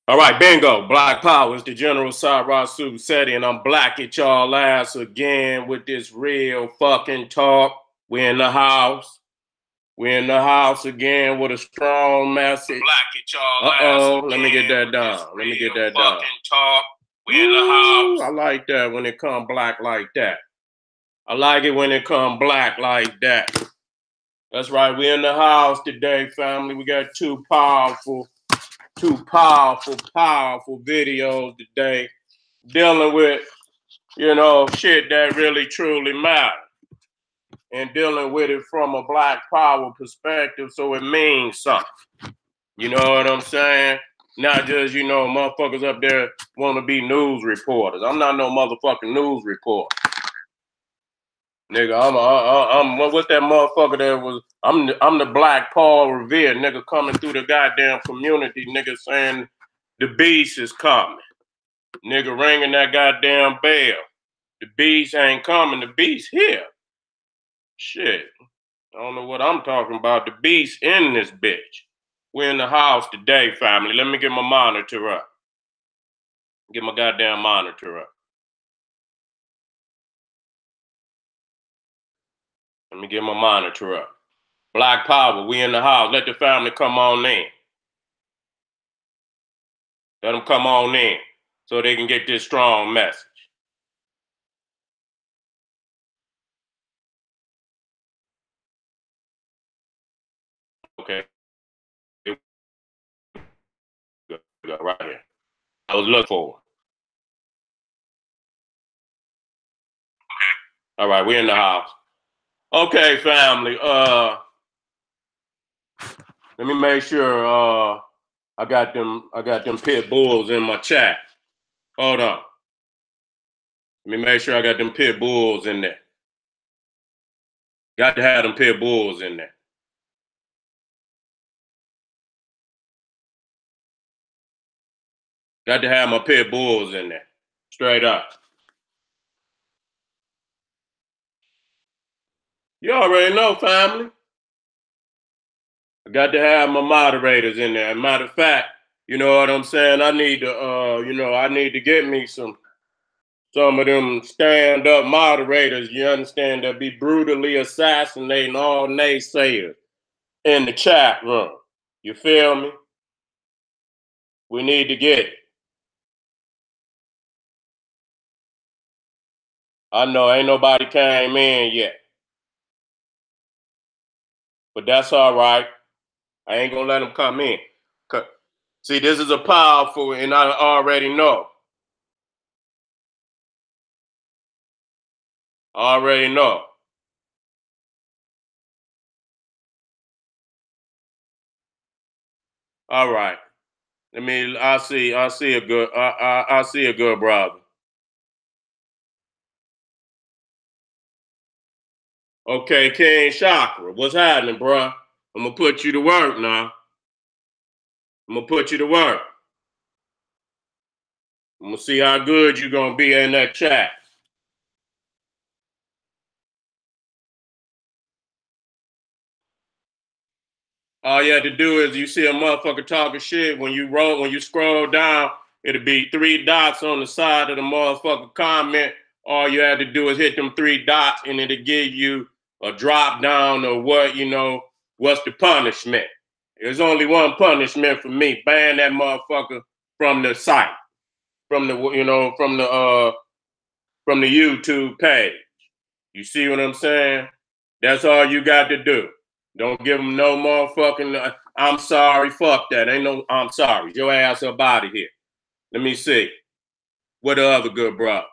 All right, bingo. Black Power is the General Seti, and I'm black at y'all ass again with this real fucking talk. We're in the house. We're in the house again with a strong message. Black at y'all ass again. Let me get that down. Let me get that down. Talk. We're in the house. I like that when it come black like that. I like it when it come black like that. That's right. We're in the house today, family. We got two powerful videos today dealing with, shit that really truly matters and dealing with it from a Black Power perspective, so it means something. You know what I'm saying? Not just, motherfuckers up there want to be news reporters. I'm not no motherfucking news reporter. Nigga, I'm what's that motherfucker that was, I'm the Black Paul Revere, nigga, coming through the goddamn community, nigga, saying the beast is coming. Nigga ringing that goddamn bell. The beast ain't coming, the beast here. Shit. I don't know what I'm talking about. The beast in this bitch. We're in the house today, family. Let me get my monitor up. Get my goddamn monitor up. Let me get my monitor up. Black Power, we in the house. Let the family come on in. Let them come on in so they can get this strong message. Okay. Good, right here. I was looking for. Okay. All right, we're in the house. Okay, family. Let me make sure I got them pit bulls in my chat. Hold on. Let me make sure I got them pit bulls in there. Got to have them pit bulls in there. Got to have my pit bulls in there. Straight up. You already know, family. I got to have my moderators in there. Matter of fact, you know what I'm saying? I need to, I need to get me some of them stand-up moderators, you understand, that be brutally assassinating all naysayers in the chat room. You feel me? We need to get it. I know ain't nobody came in yet. But that's all right. I ain't gonna let them come in. See, this is a powerful, and I already know. Already know. All right. I see a good brother. Okay, King Chakra, what's happening, bro? I'm gonna put you to work now. I'm gonna put you to work. I'm gonna see how good you're gonna be in that chat. All you have to do is, you see a motherfucker talking shit, when you scroll down, it'll be 3 dots on the side of the motherfucker comment. All you have to do is hit them 3 dots and it'll give you a drop down of what's the punishment. There's only one punishment for me: ban that motherfucker from the site, from the YouTube page. You see what I'm saying? That's all you got to do. Don't give them no motherfucking I'm sorry, fuck that. Ain't no I'm sorry. Your ass up out of here. Let me see. What the other good bro?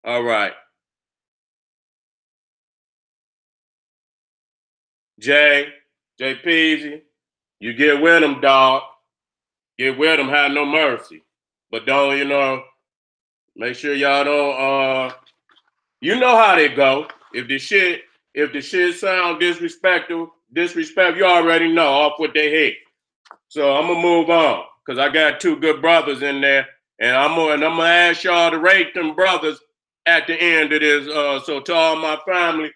All right. Jay Peasy, you get with him, dog. Get with him, have no mercy. But don't, make sure y'all don't you know how they go. If the shit sound disrespectful, you already know off what they hit. So I'm gonna move on, because I got 2 good brothers in there, and I'm gonna ask y'all to rate them brothers at the end of this. So to all my family,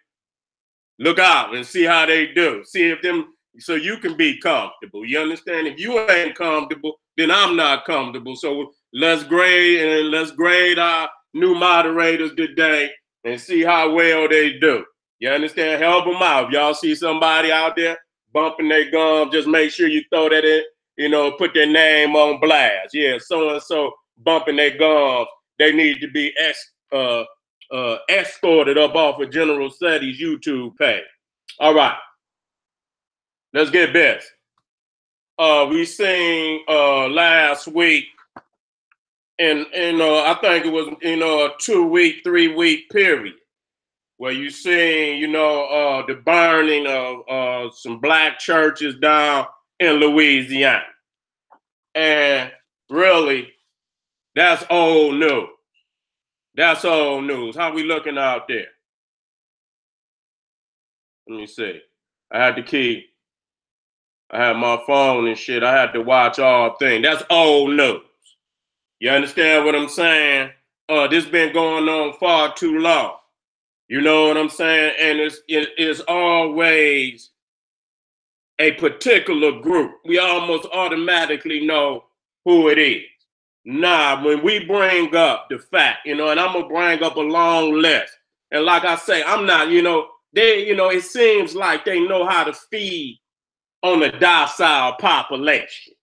look out and see how they do. See if them so you can be comfortable. You understand? If you ain't comfortable, then I'm not comfortable. So let's grade our new moderators today and see how well they do. You understand? Help them out. If y'all see somebody out there bumping their gum, just make sure you throw that in, you know, put their name on blast. Yeah, so-and-so bumping their gums. They need to be escorted up off of General Seti's YouTube page. All right. Let's get best. We seen last week, and I think it was a 2-week, 3-week period where you seen the burning of some black churches down in Louisiana, and really that's old news. That's old news. How we looking out there? Let me see. I had my phone and shit. I had to watch all things. That's old news. You understand what I'm saying? This been going on far too long. You know what I'm saying? And it's always a particular group. We almost automatically know who it is. Nah, when we bring up the fact, and I'm gonna bring up a long list. And like I say, I'm not, it seems like they know how to feed on a docile population.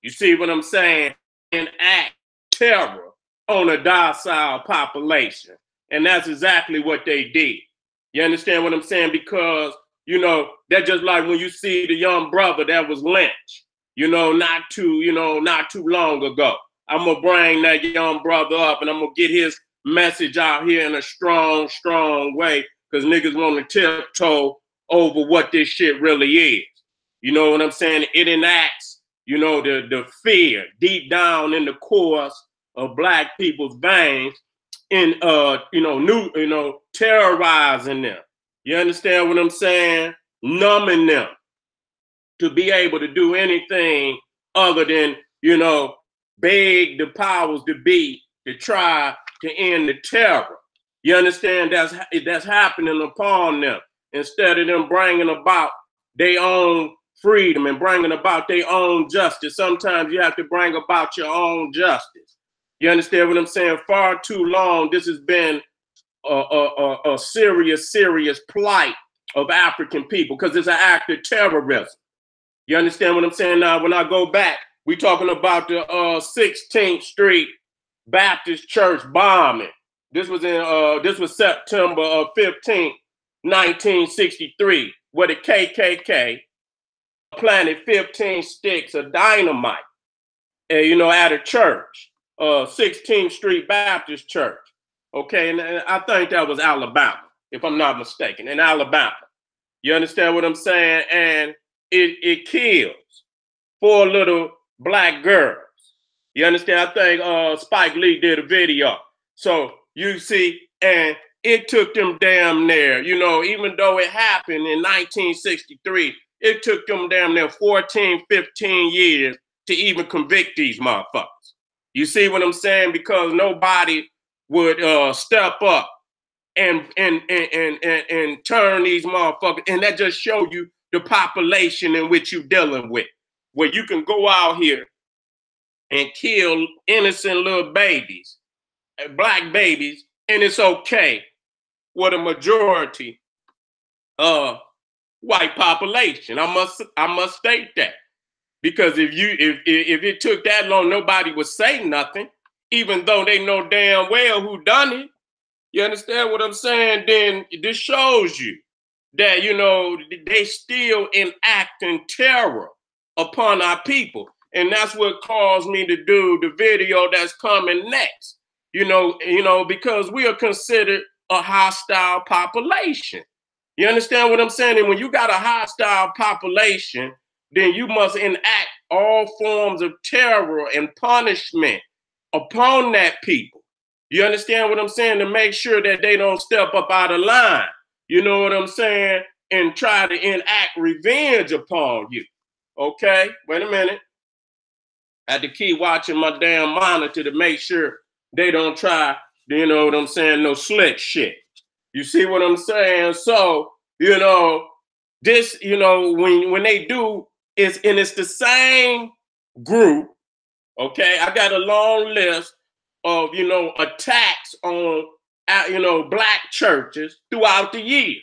You see what I'm saying? Enact terror on a docile population. And that's exactly what they did. You understand what I'm saying? Because, that's just like when you see the young brother that was lynched, not too long ago. I'm going to bring that young brother up and I'm going to get his message out here in a strong, strong way because niggas want to tiptoe over what this shit really is. You know what I'm saying? It enacts, the fear deep down in the cores of black people's veins in, terrorizing them. You understand what I'm saying? Numbing them to be able to do anything other than, beg the powers to be to try to end the terror. You understand? That's happening upon them instead of them bringing about their own freedom and bringing about their own justice. Sometimes you have to bring about your own justice. You understand what I'm saying? Far too long, this has been a serious, serious plight of African people because it's an act of terrorism. You understand what I'm saying? Now, when I go back, we talking about the 16th Street Baptist Church bombing. This was September 15th, 1963, where the KKK planted 15 sticks of dynamite, at a church, 16th Street Baptist Church. Okay, and I think that was Alabama, if I'm not mistaken, in Alabama. You understand what I'm saying? And it kills 4 little black girls. You understand? I think Spike Lee did a video. So you see, and it took them damn near, even though it happened in 1963, it took them damn near 14, 15 years to even convict these motherfuckers. You see what I'm saying? Because nobody would step up and turn these motherfuckers. And that just show you the population in which you're dealing with, where you can go out here and kill innocent little babies, black babies, and it's okay with a majority white population. I must state that. Because if it took that long, nobody would say nothing, even though they know damn well who done it. You understand what I'm saying? Then this shows you that, they still enacting terror upon our people. And that's what caused me to do the video that's coming next. Because we are considered a hostile population. You understand what I'm saying? And when you got a hostile population, then you must enact all forms of terror and punishment upon that people. You understand what I'm saying? To make sure that they don't step up out of line. You know what I'm saying? And try to enact revenge upon you. Okay? Wait a minute. I had to keep watching my damn monitor to make sure they don't try, no slick shit. You see what I'm saying? So, this, you know, when they do, it's the same group. Okay, I got a long list of, you know, attacks on, you know, black churches throughout the years.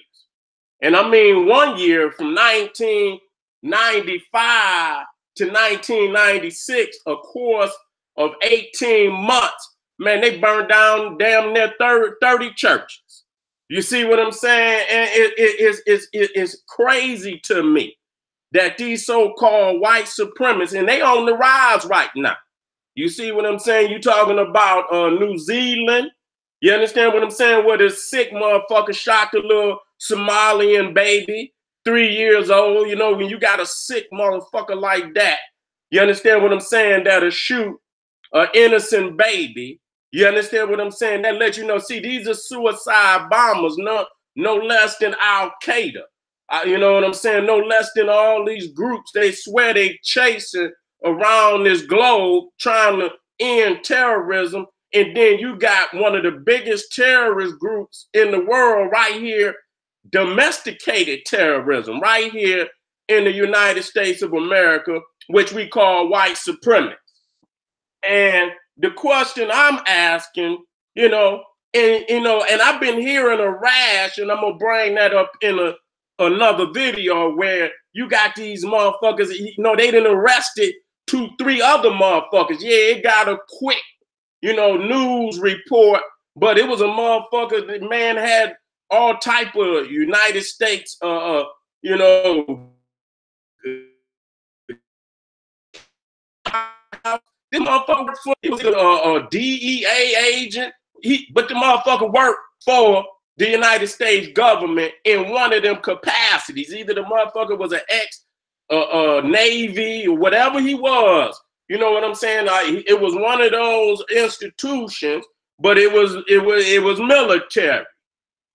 And I mean, one year from 1995 to 1996, a course of 18 months, man, they burned down damn near 30 churches. You see what I'm saying? And it's crazy to me that these so-called white supremacists, and they on the rise right now. You see what I'm saying? You talking about New Zealand. You understand what I'm saying? Where this sick motherfucker shot the little Somalian baby, 3 years old. You know, when you got a sick motherfucker like that, you understand what I'm saying? That'll shoot an innocent baby. You understand what I'm saying? That lets you know, see, these are suicide bombers, no less than Al-Qaeda. You know what I'm saying? No less than all these groups. They swear they chasing around this globe trying to end terrorism. And then you got one of the biggest terrorist groups in the world right here, domesticated terrorism right here in the United States of America, which we call white supremacists. And the question I'm asking, and I've been hearing a rash, and I'm gonna bring that up in another video where you got these motherfuckers, they done arrested 2-3 other motherfuckers. Yeah, it got a quick, news report, but it was a motherfucker that man had all type of United States, this motherfucker he was a DEA agent, but the motherfucker worked for the United States government in one of them capacities. Either the motherfucker was an ex-Navy or whatever he was. You know what I'm saying? It was one of those institutions, but it was military.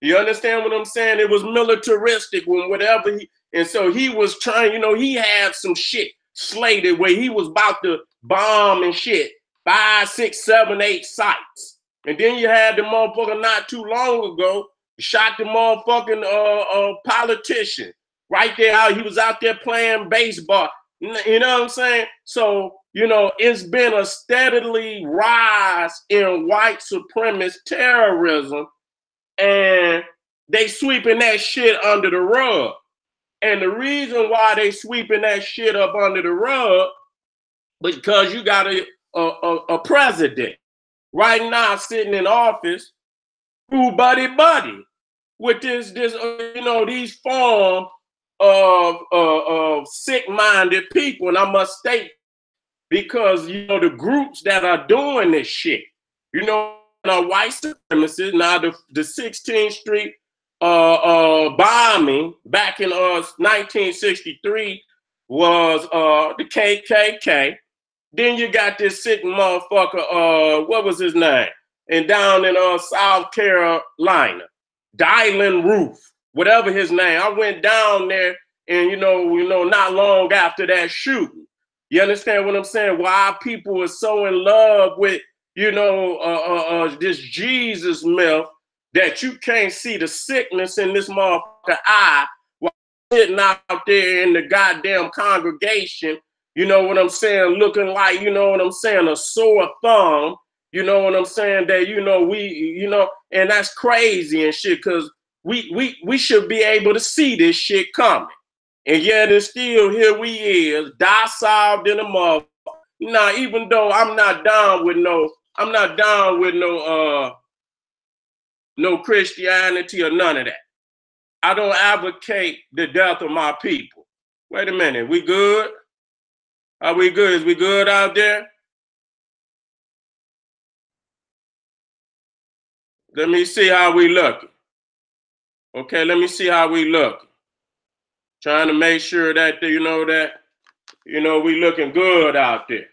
You understand what I'm saying? It was militaristic when whatever and so he was trying, he had some shit slated where he was about to bomb and shit 5, 6, 7, 8 sites. And then you had the motherfucker not too long ago shot the motherfucking politician right there. He was out there playing baseball. You know what I'm saying? So, it's been a steadily rise in white supremacist terrorism, and they sweeping that shit under the rug. And the reason why they sweeping that shit up under the rug, because you got a president right now sitting in office who buddy with these form of sick-minded people. And I must state, because the groups that are doing this shit, white supremacists. Now the 16th Street bombing back in 1963 was the KKK. Then you got this sick motherfucker, what was his name? And down in South Carolina, Dylan Roof, whatever his name. I went down there, and not long after that shooting. You understand what I'm saying? Why people are so in love with this Jesus myth that you can't see the sickness in this motherfucker eye while sitting out there in the goddamn congregation. You know what I'm saying? Looking like, a sore thumb. You know what I'm saying? That, and that's crazy and shit, because we should be able to see this shit coming. And yet it's still here we is, docile in a motherfucker. Now, even though I'm not down with no Christianity or none of that. I don't advocate the death of my people. Wait a minute, we good? Are we good? Is we good out there? Let me see how we looking. Okay, let me see how we looking. Trying to make sure that, we looking good out there.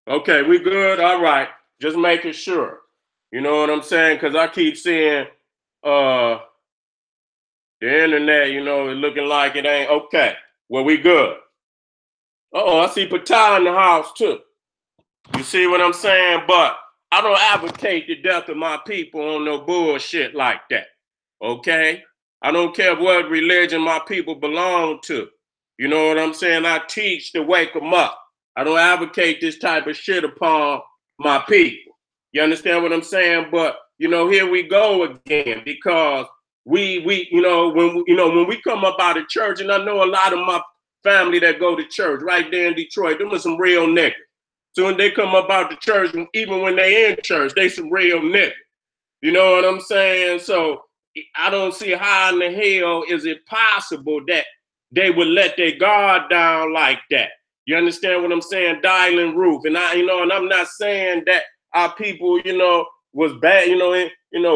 Okay, we good? All right. Just making sure. You know what I'm saying? Because I keep seeing the internet, it's looking like it ain't okay. Well, we good. Uh-oh, I see Patah in the house too. You see what I'm saying? But I don't advocate the death of my people on no bullshit like that. Okay? I don't care what religion my people belong to. You know what I'm saying? I teach to wake them up. I don't advocate this type of shit upon my people. You understand what I'm saying? But you know, here we go again because we you know when we come up out of church, and I know a lot of my family that go to church right there in Detroit, them are some real niggas. So when they come up out the church, even when they in church, they some real niggas. You know what I'm saying? So I don't see how in the hell is it possible that they would let their guard down like that. You understand what I'm saying? Dialing roof. And and I'm not saying that our people, was bad,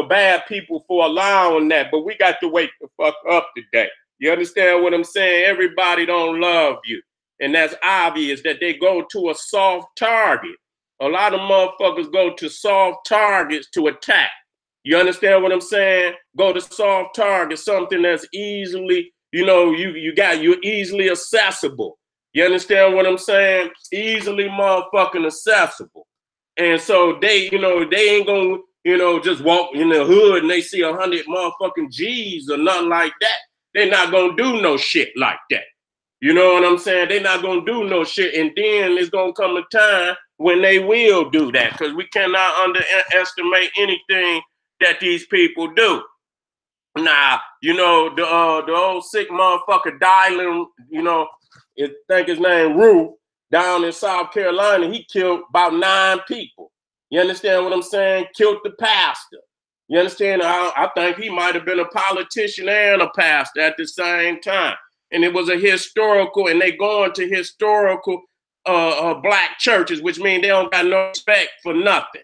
bad people for allowing that, but we got to wake the fuck up today. You understand what I'm saying? Everybody don't love you. And that's obvious that they go to a soft target. A lot of motherfuckers go to soft targets to attack. You understand what I'm saying? Go to soft target, something that's easily, you're easily accessible. You understand what I'm saying? Easily motherfucking accessible. And so they ain't gonna, just walk in the hood and they see 100 motherfucking G's or nothing like that. They're not gonna do no shit like that. You know what I'm saying? They're not gonna do no shit. And then there's gonna come a time when they will do that, because we cannot underestimate anything that these people do. Now, the old sick motherfucker dialing, I think his name Rue, down in South Carolina, he killed about 9 people. You understand what I'm saying? Killed the pastor. You understand? I think he might have been a politician and a pastor at the same time. And it was a historical, and they going to historical black churches, which means they don't got no respect for nothing.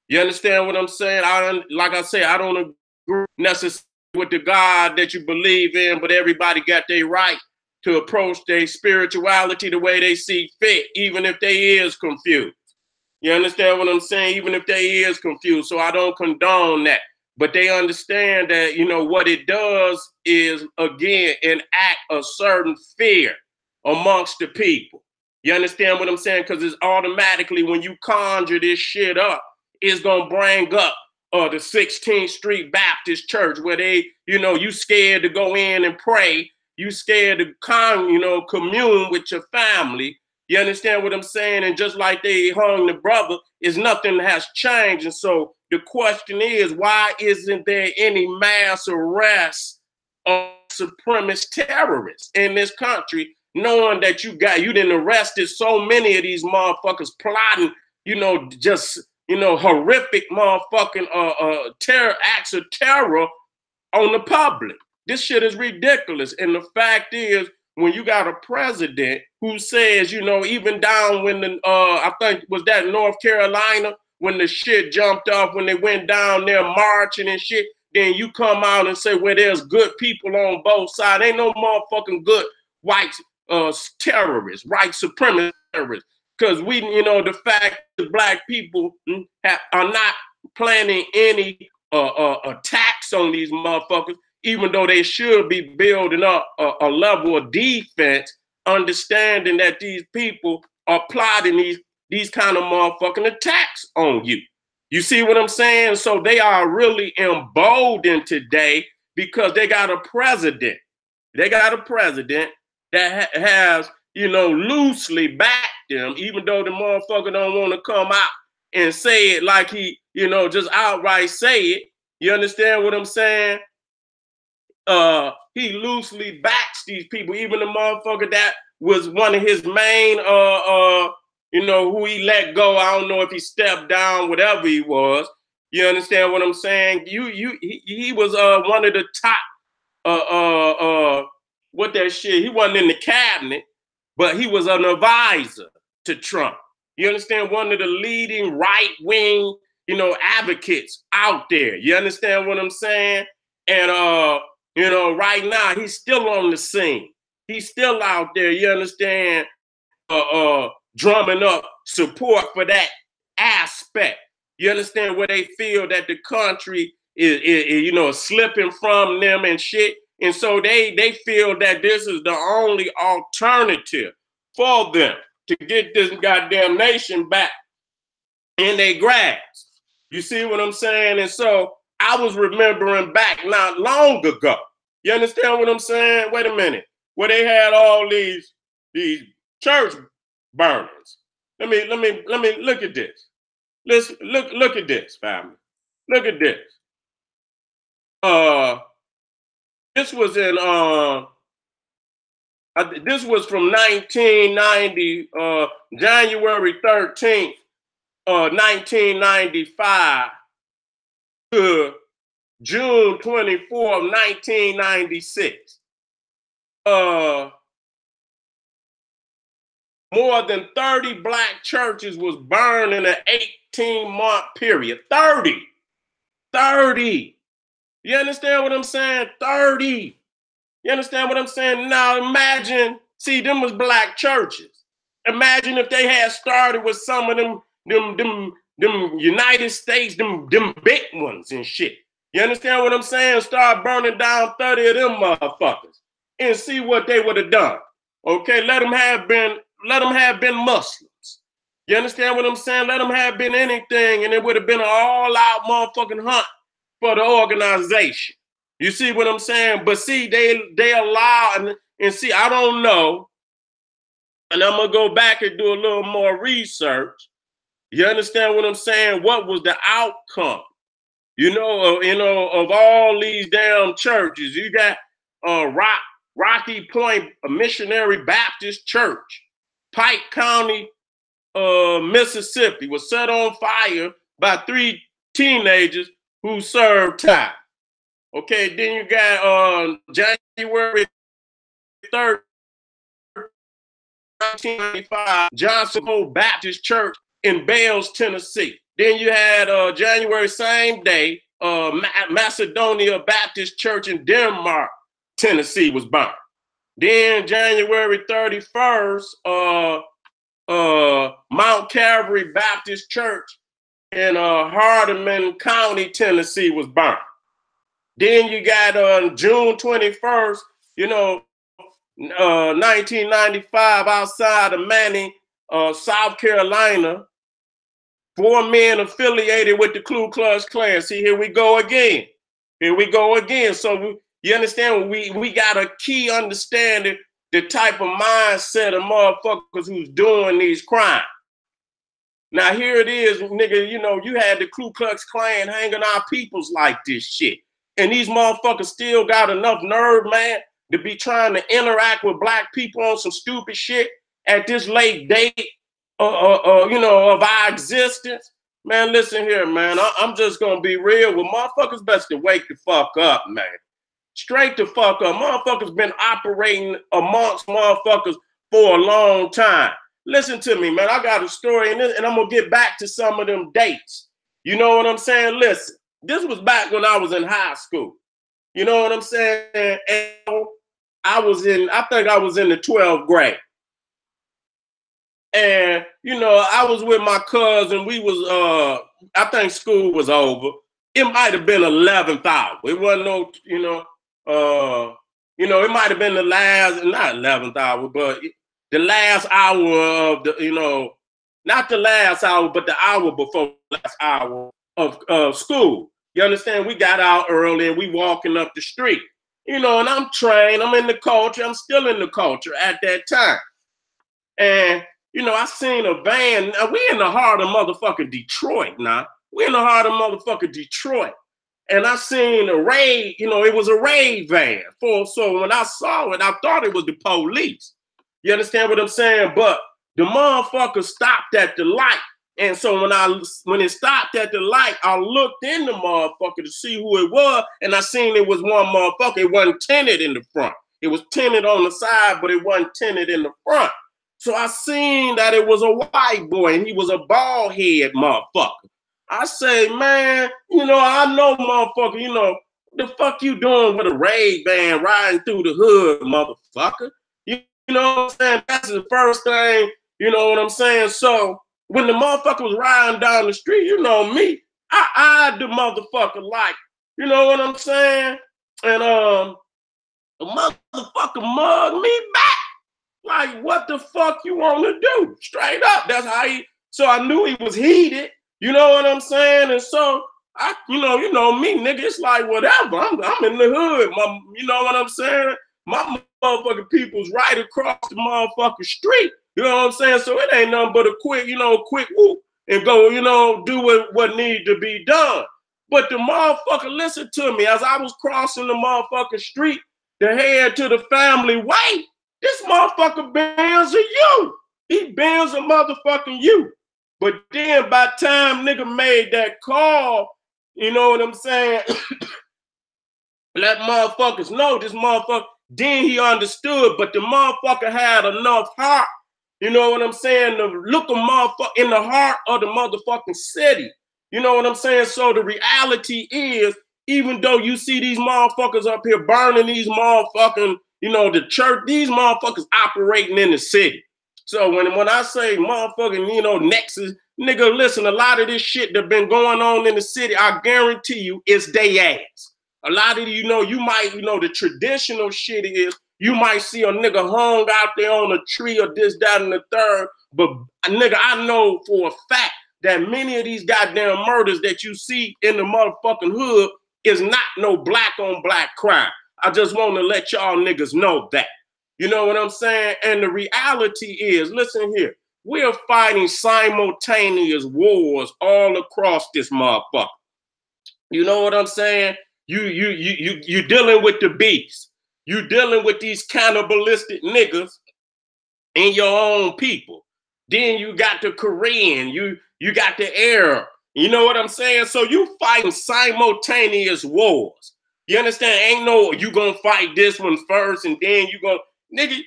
You understand what I'm saying? Like I say, I don't agree necessarily with the God that you believe in, but everybody got their right to approach their spirituality the way they see fit, even if they is confused. You understand what I'm saying? Even if they is confused. So I don't condone that. But they understand that, what it does is, again, enact a certain fear amongst the people. You understand what I'm saying? Because it's automatically, when you conjure this shit up, it's going to bring up the 16th Street Baptist Church, where they, you scared to go in and pray. You scared to commune with your family. You understand what I'm saying? And just like they hung the brother, nothing has changed. And so the question is, why isn't there any mass arrests of supremacist terrorists in this country, knowing that you done arrested so many of these motherfuckers plotting, horrific motherfucking terror acts of terror on the public? This shit is ridiculous. And the fact is, when you got a president who says, even down when I think was that North Carolina, when the shit jumped off, when they went down there marching and shit, then you come out and say, well, there's good people on both sides. Ain't no motherfucking good white terrorists, white supremacist terrorists. Because the fact that black people are not planning any attacks on these motherfuckers, even though they should be building up a level of defense, understanding that these people are plotting these kind of motherfucking attacks on you. You see what I'm saying? So they are really emboldened today because they got a president. They got a president that has, loosely backed them, even though the motherfucker don't want to come out and say it like he, just outright say it. You understand what I'm saying? He loosely backs these people, even the motherfucker that was one of his main, who he let go. I don't know if he stepped down, whatever he was. You understand what I'm saying? He was one of the top, what that shit? He wasn't in the cabinet, but he was an advisor to Trump. You understand? One of the leading right-wing, advocates out there. You understand what I'm saying? And right now he's still on the scene. He's still out there, you understand, drumming up support for that aspect. You understand, where they feel that the country is slipping from them and shit. And so they feel that this is the only alternative for them to get this goddamn nation back in their grasp. You see what I'm saying? And so I was remembering back not long ago, You understand what I'm saying? Wait a minute. Where they had all these church burnings. Let me look at this. Let's look at this, family. Look at this. This was in this was from 1990, January 13th, 1995 to June 24th, 1996. More than 30 black churches was burned in an 18-month period. 30. You understand what I'm saying? 30. You understand what I'm saying? Now imagine, see, them was black churches. Imagine if they had started with some of them United States, them big ones and shit. You understand what I'm saying? Start burning down 30 of them motherfuckers and see what they would have done. Okay, let them have been Muslims. You understand what I'm saying? Let them have been anything, and it would have been an all-out motherfucking hunt for the organization. You see what I'm saying? But see, they allow, and see, I don't know, and I'm gonna go back and do a little more research. You understand what I'm saying? What was the outcome? You know, of all these damn churches. You got Rocky Point Missionary Baptist Church, Pike County, Mississippi, was set on fire by 3 teenagers who served time. Okay, then you got January 3rd, 1995, Johnson Hole Baptist Church in Bells, Tennessee. Then you had January same day, Macedonia Baptist Church in Denmark, Tennessee was burned. Then January 31st, Mount Calvary Baptist Church in Hardeman County, Tennessee was burned. Then you got on June 21st, 1995, outside of Manning, South Carolina, 4 men affiliated with the Ku Klux Klan. See, here we go again. So you understand, we got a key understanding the type of mindset of motherfuckers who's doing these crimes. Now here it is, nigga, you had the Ku Klux Klan hanging our peoples like this shit. And these motherfuckers still got enough nerve, man, to be trying to interact with black people on some stupid shit at this late date, of our existence. Man, listen here, man. I'm just gonna be real with motherfuckers. Best to wake the fuck up, man. Straight the fuck up. Motherfuckers been operating amongst motherfuckers for a long time. Listen to me, man. I got a story, and I'm gonna get back to some of them dates. You know what I'm saying? Listen, this was back when I was in high school. You know what I'm saying? And I think I was in the 12th grade. And, I was with my cousin. We was, I think school was over. It might have been 11th hour. It wasn't no, it might have been the last, not 11th hour, but the last hour of the, not the last hour, but the hour before the last hour of school. You understand? We got out early and we walking up the street, and I'm trained. I'm in the culture. I'm still in the culture at that time. And, I seen a van. Now, we in the heart of motherfucking Detroit now. We in the heart of motherfucking Detroit. And I seen a raid, it was a raid van. So when I saw it, I thought it was the police. You understand what I'm saying? But the motherfucker stopped at the light. And so when it stopped at the light, I looked in the motherfucker to see who it was. And I seen it was one motherfucker. It wasn't tinted in the front. It was tinted on the side, but it wasn't tinted in the front. So I seen that it was a white boy and he was a bald head motherfucker. I say, man, I know motherfucker, the fuck you doing with a raid van riding through the hood, motherfucker? You know what I'm saying? That's the first thing, you know what I'm saying? So when the motherfucker was riding down the street, me, I eyed the motherfucker like, you know what I'm saying? And the motherfucker mugged me back. Like, what the fuck you want to do? Straight up. That's how so I knew he was heated. You know what I'm saying? And so you know me, nigga. It's like whatever. I'm in the hood. You know what I'm saying? My motherfucking people's right across the motherfucking street. You know what I'm saying? So it ain't nothing but a quick whoop and go, do what need to be done. But the motherfucker listened to me as I was crossing the motherfucking street to head to the family way. This motherfucker bans a you. He bans a motherfucking you. But then by the time nigga made that call, you know what I'm saying? Let motherfuckers know this motherfucker. Then he understood, but the motherfucker had enough heart, you know what I'm saying, to look a motherfucker in the heart of the motherfucking city. You know what I'm saying? So the reality is, even though you see these motherfuckers up here burning these motherfucking, the church, these motherfuckers operating in the city. So when I say motherfucking, Nexus, nigga, listen, a lot of this shit that been going on in the city, I guarantee you, it's they ass. A lot of you might, the traditional shit is, you might see a nigga hung out there on a tree or this, that, and the third. But nigga, I know for a fact that many of these goddamn murders that you see in the motherfucking hood is not no black on black crime. I just want to let y'all niggas know that. You know what I'm saying? And the reality is, listen here, we're fighting simultaneous wars all across this motherfucker. You know what I'm saying? You dealing with the beast. You dealing with these cannibalistic niggas in your own people. Then you got the Korean, you got the Arab. You know what I'm saying? So you fighting simultaneous wars. You understand? Ain't no you gonna fight this one first and then you gonna, nigga,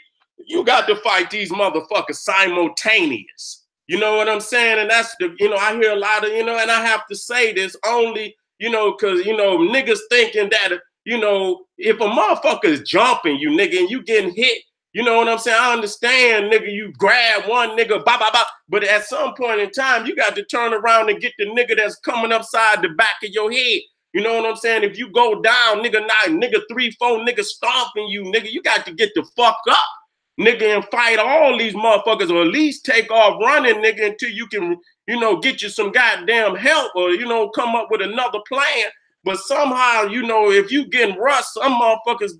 you got to fight these motherfuckers simultaneous. You know what I'm saying? And that's the, I hear a lot of, and I have to say this only, because, niggas thinking that, if a motherfucker is jumping you, nigga, and you getting hit, you know what I'm saying? I understand, nigga, you grab one nigga, blah, blah, blah. But at some point in time, you got to turn around and get the nigga that's coming upside the back of your head. You know what I'm saying? If you go down, nigga, 3, 4 niggas stomping you, nigga, you got to get the fuck up, nigga, and fight all these motherfuckers, or at least take off running, nigga, until you can, get you some goddamn help or, come up with another plan. But somehow, if you getting rushed, some motherfuckers,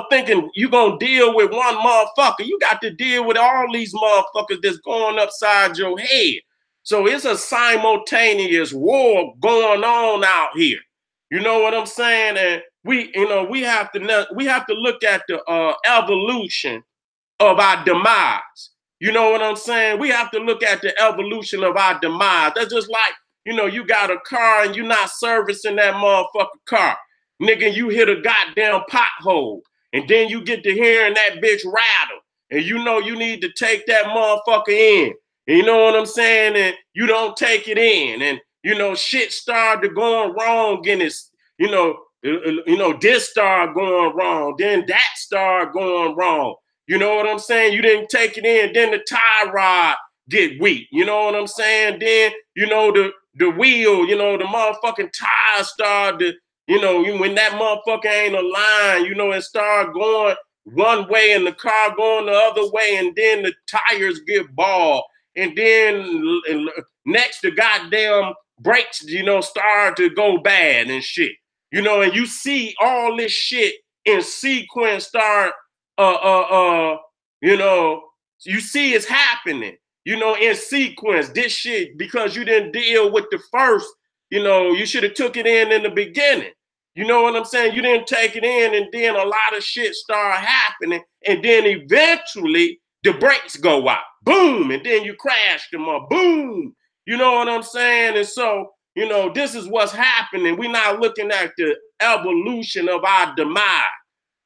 thinking you gonna deal with one motherfucker. You got to deal with all these motherfuckers that's going upside your head. So it's a simultaneous war going on out here. You know what I'm saying? And we have to look at the evolution of our demise. You know what I'm saying? We have to look at the evolution of our demise. That's just like, you got a car and you're not servicing that motherfucking car. Nigga, you hit a goddamn pothole. And then you get to hearing that bitch rattle. And you need to take that motherfucker in. And you know what I'm saying? And you don't take it in. And, shit started going wrong. And it's, this started going wrong. Then that started going wrong. You know what I'm saying? You didn't take it in. Then the tie rod get weak. You know what I'm saying? Then, the wheel, the motherfucking tire started to, when that motherfucker ain't aligned, and start going one way and the car going the other way, and then the tires get bald. And then next the goddamn brakes, start to go bad and shit. And you see all this shit in sequence start, you see it's happening, in sequence, this shit, because you didn't deal with the first, you should have took it in the beginning. You know what I'm saying? You didn't take it in, and then a lot of shit started happening, and then eventually the brakes go out. Boom, and then you crash them up. Boom. You know what I'm saying? And so, this is what's happening. We're not looking at the evolution of our demise.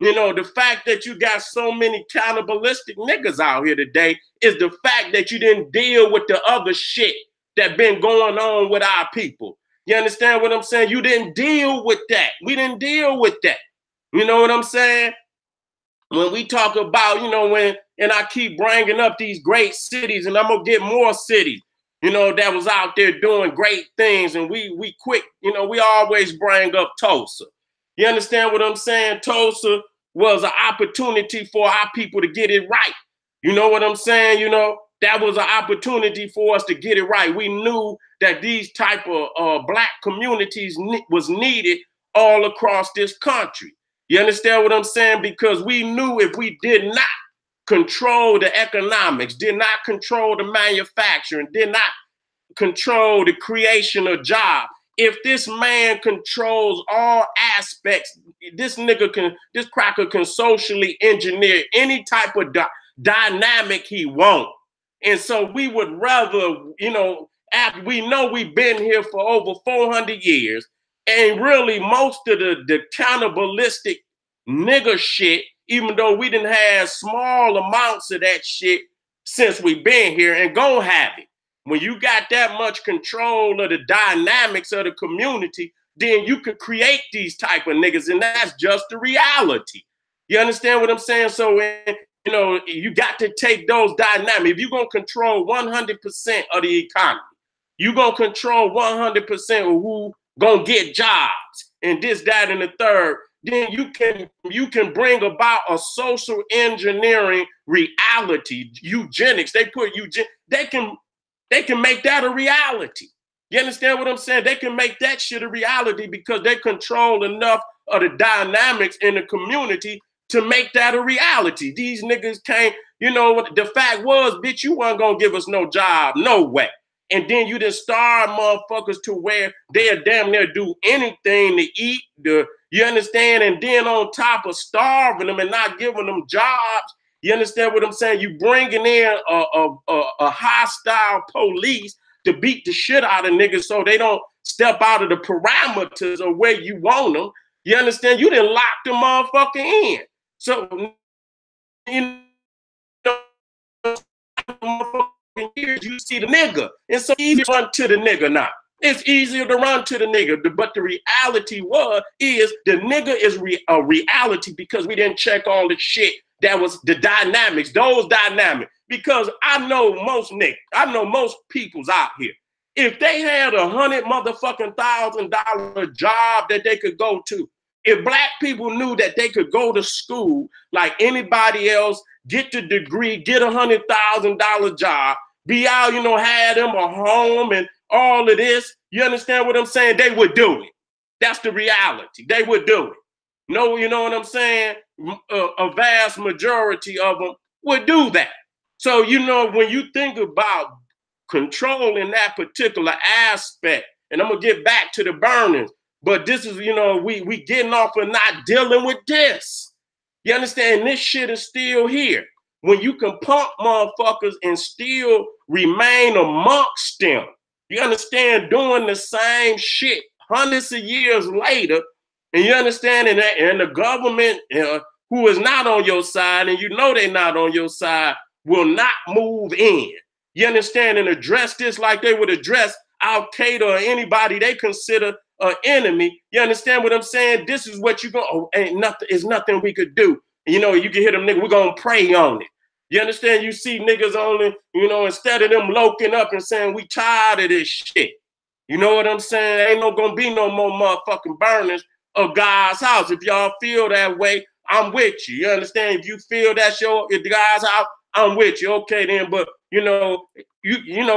The fact that you got so many cannibalistic niggas out here today is the fact that you didn't deal with the other shit that been going on with our people. You understand what I'm saying? You didn't deal with that. We didn't deal with that. You know what I'm saying? When we talk about, and I keep bringing up these great cities, and I'm going to get more cities, that was out there doing great things. And we quick, we always bring up Tulsa. You understand what I'm saying? Tulsa was an opportunity for our people to get it right. You know what I'm saying? That was an opportunity for us to get it right. We knew that these type of black communities was needed all across this country. You understand what I'm saying? Because we knew if we did not control the economics, did not control the manufacturing, did not control the creation of jobs. If this man controls all aspects, this cracker can socially engineer any type of dynamic he wants. And so we would rather, you know, after we know we've been here for over 400 years, and really most of the cannibalistic nigger shit, even though we didn't have small amounts of that shit since we've been here, and gon' have it. When you got that much control of the dynamics of the community, then you could create these type of niggas, and that's just the reality. You understand what I'm saying? So, you know, you got to take those dynamics. If you're going to control 100% of the economy, you're going to control 100% of who going to get jobs and this, that, and the third, then you can bring about a social engineering reality, eugenics. They can make that a reality. You understand what I'm saying? They can make that shit a reality because they control enough of the dynamics in the community to make that a reality. These niggas can't, you know, the fact was, bitch, you weren't gonna give us no job, no way. And then you just starve motherfuckers to where they'll damn near do anything to eat, you understand? And then on top of starving them and not giving them jobs, you understand what I'm saying? You bringing in a hostile police to beat the shit out of niggas so they don't step out of the parameters of where you want them. You understand? You didn't lock the motherfucker in. So, you know, you see the nigga. It's so easy to run to the nigga now. It's easier to run to the nigga, but the reality is the nigga is a reality because we didn't check all the shit that was the dynamics, those dynamics. Because I know most niggas, I know most peoples out here. If they had $100,000 job that they could go to, if black people knew that they could go to school like anybody else, get the degree, get $100,000 job, be out, you know, have them a home and all of this, you understand what I'm saying? They would do it. That's the reality. They would do it. No, you know what I'm saying? A vast majority of them would do that. So, you know, when you think about controlling that particular aspect, and I'm gonna get back to the burnings, but this is, you know, we getting off of not dealing with this. You understand? This shit is still here. When you can pump motherfuckers and still remain amongst them, you understand, doing the same shit hundreds of years later, and you understand, and the government who is not on your side, and you know they're not on your side, will not move in. You understand? And address this like they would address Al-Qaeda or anybody they consider an enemy. You understand what I'm saying? This is what you go, oh, it's nothing we could do. And, you know, you can hear them niggas, we're gonna pray on it. You understand? You see niggas only, you know, instead of them loking up and saying, we tired of this shit. You know what I'm saying? Ain't gonna be no more motherfucking burnings of God's house. If y'all feel that way, I'm with you. You understand? If you feel that's if the God's house, I'm with you. Okay, then, but you know,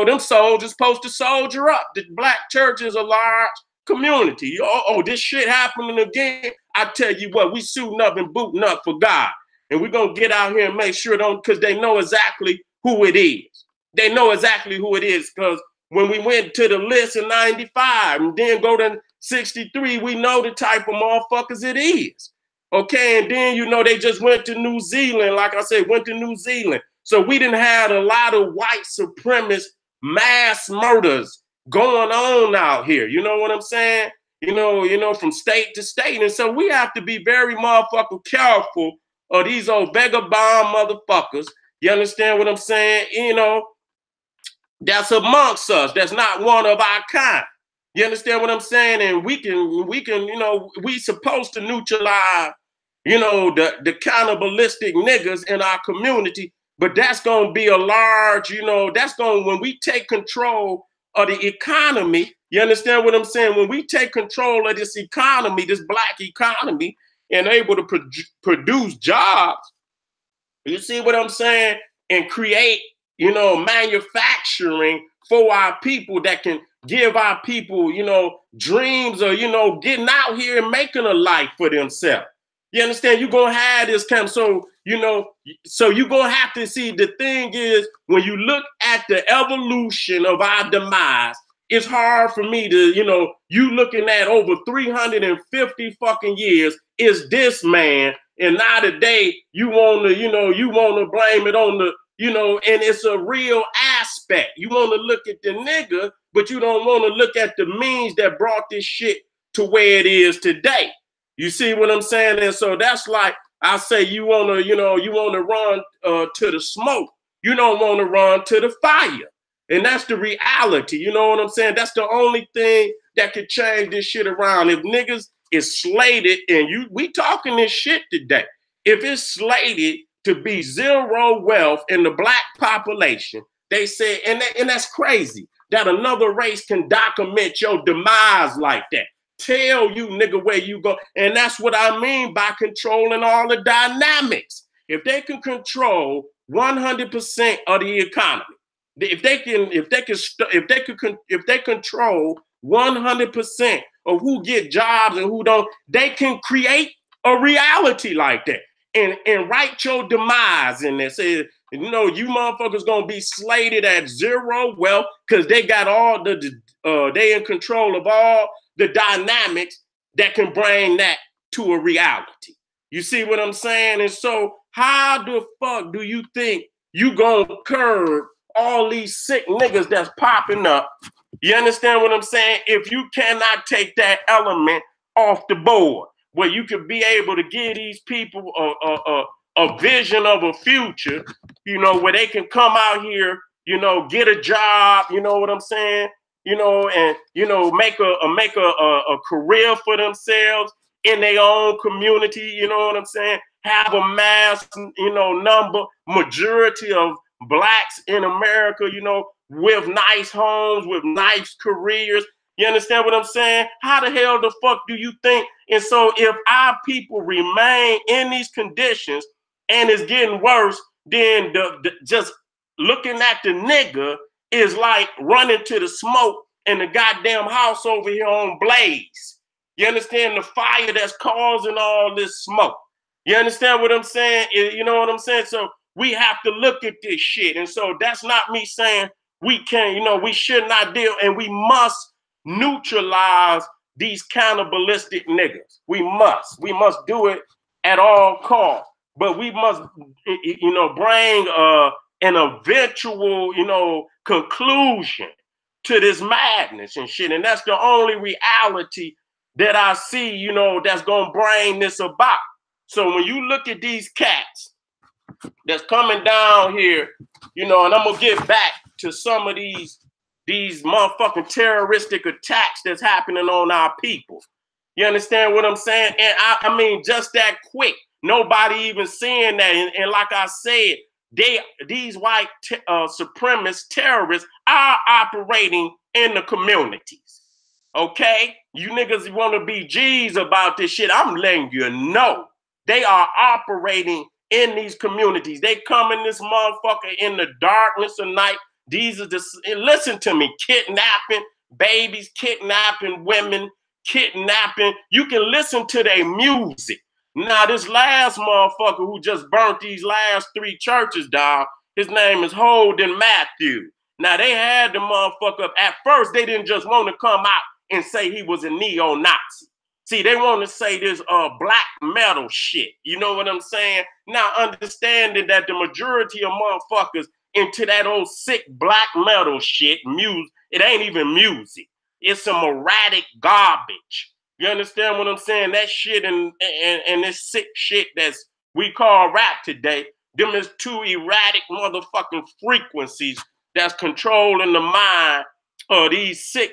them soldiers supposed to soldier up. The black church is a large community. Oh, this shit happening again. I tell you what, we suiting up and booting up for God. And we're gonna get out here and make sure because they know exactly who it is. They know exactly who it is, because when we went to the list in 95 and then go to 63, we know the type of motherfuckers it is. Okay, and then, you know, they just went to New Zealand, like I said, went to New Zealand. So we didn't have a lot of white supremacist mass murders going on out here. You know what I'm saying? You know, from state to state. And so we have to be very motherfucking careful of these old vagabond motherfuckers. You understand what I'm saying? You know, that's amongst us. That's not one of our kind. You understand what I'm saying? And we can, you know, we supposed to neutralize, you know, the cannibalistic niggas in our community, but that's going to be a large, you know, when we take control of the economy, you understand what I'm saying? When we take control of this economy, this black economy, and able to produce jobs, you see what I'm saying? And create, you know, manufacturing for our people that can give our people, you know, dreams of, you know, getting out here and making a life for themselves. You understand? You're going to have this kind of, so, you know, so you're going to have to see, the thing is, when you look at the evolution of our demise, it's hard for me to, you know, you looking at over 350 fucking years, is this man, and now today you want to, you know, you want to blame it on the, you know, and it's a real aspect. You want to look at the nigga, but you don't want to look at the means that brought this shit to where it is today. You see what I'm saying? And so that's like, I say, you want to, you know, you want to run to the smoke. You don't want to run to the fire. And that's the reality. You know what I'm saying? That's the only thing that could change this shit around. If niggas is slated, and we talking this shit today, if it's slated to be zero wealth in the black population, they say, and that's crazy, that another race can document your demise like that. Tell you, nigga, where you go. And that's what I mean by controlling all the dynamics. If they can control 100% of the economy, if they control 100% of who get jobs and who don't, they can create a reality like that and write your demise in there. Say, you know, you motherfuckers gonna be slated at zero wealth because they got all they in control of all the dynamics that can bring that to a reality. You see what I'm saying? And so how the fuck do you think you gonna curb all these sick niggas that's popping up? You understand what I'm saying? If you cannot take that element off the board, where you could be able to give these people a vision of a future, you know, where they can come out here, you know, get a job, you know what I'm saying? You know, and, you know, make a career for themselves in their own community, you know what I'm saying? Have a mass, you know, majority of blacks in America, you know, with nice homes, with nice careers. You understand what I'm saying? How the hell the fuck do you think? And so if our people remain in these conditions and it's getting worse, then just looking at the nigga is like running to the smoke and the goddamn house over here on blaze. You understand? The fire that's causing all this smoke. You understand what I'm saying? You know what I'm saying? So we have to look at this shit. And so that's not me saying we can, you know, we should not deal, and we must neutralize these cannibalistic niggas. We must do it at all costs. But we must, you know, bring an eventual, you know, conclusion to this madness and shit. And that's the only reality that I see, you know, that's gonna bring this about. So when you look at these cats that's coming down here, you know, and I'm gonna get back to some of these motherfucking terroristic attacks that's happening on our people. You understand what I'm saying? And I mean, just that quick, nobody even seeing that. And like I said, these white supremacist terrorists are operating in the communities. Okay? You niggas want to be G's about this shit. I'm letting you know. They are operating in these communities. They come in this motherfucker in the darkness of night. These are listen to me, kidnapping babies, kidnapping women, kidnapping. You can listen to their music. Now, this last motherfucker who just burnt these last 3 churches down, his name is Holden Matthew. Now, they had the motherfucker up. At first, they didn't just want to come out and say he was a neo-Nazi. See, they want to say this black metal shit. You know what I'm saying? Now, understanding that the majority of motherfuckers into that old sick black metal shit, music, it ain't even music. It's some erratic garbage. You understand what I'm saying? That shit and this sick shit that's we call rap today, them is 2 erratic motherfucking frequencies that's controlling the mind of these sick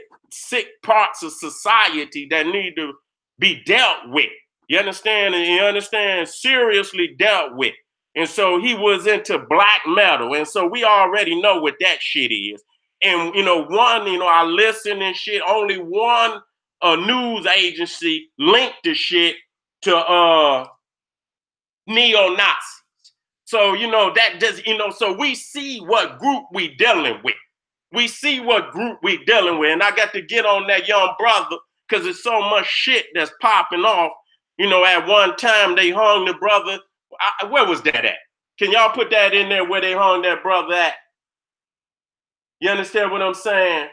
parts of society that need to be dealt with. You understand? And you understand? Seriously dealt with. And so he was into black metal. And so we already know what that shit is. And, you know, I listen and shit, only one news agency linked the shit to neo-Nazis. So, you know, that just, you know, so we see what group we dealing with. We see what group we dealing with. And I got to get on that young brother because there's so much shit that's popping off. You know, at one time they hung the brother. Where was that at? Can y'all put that in there where they hung that brother at? You understand what I'm saying?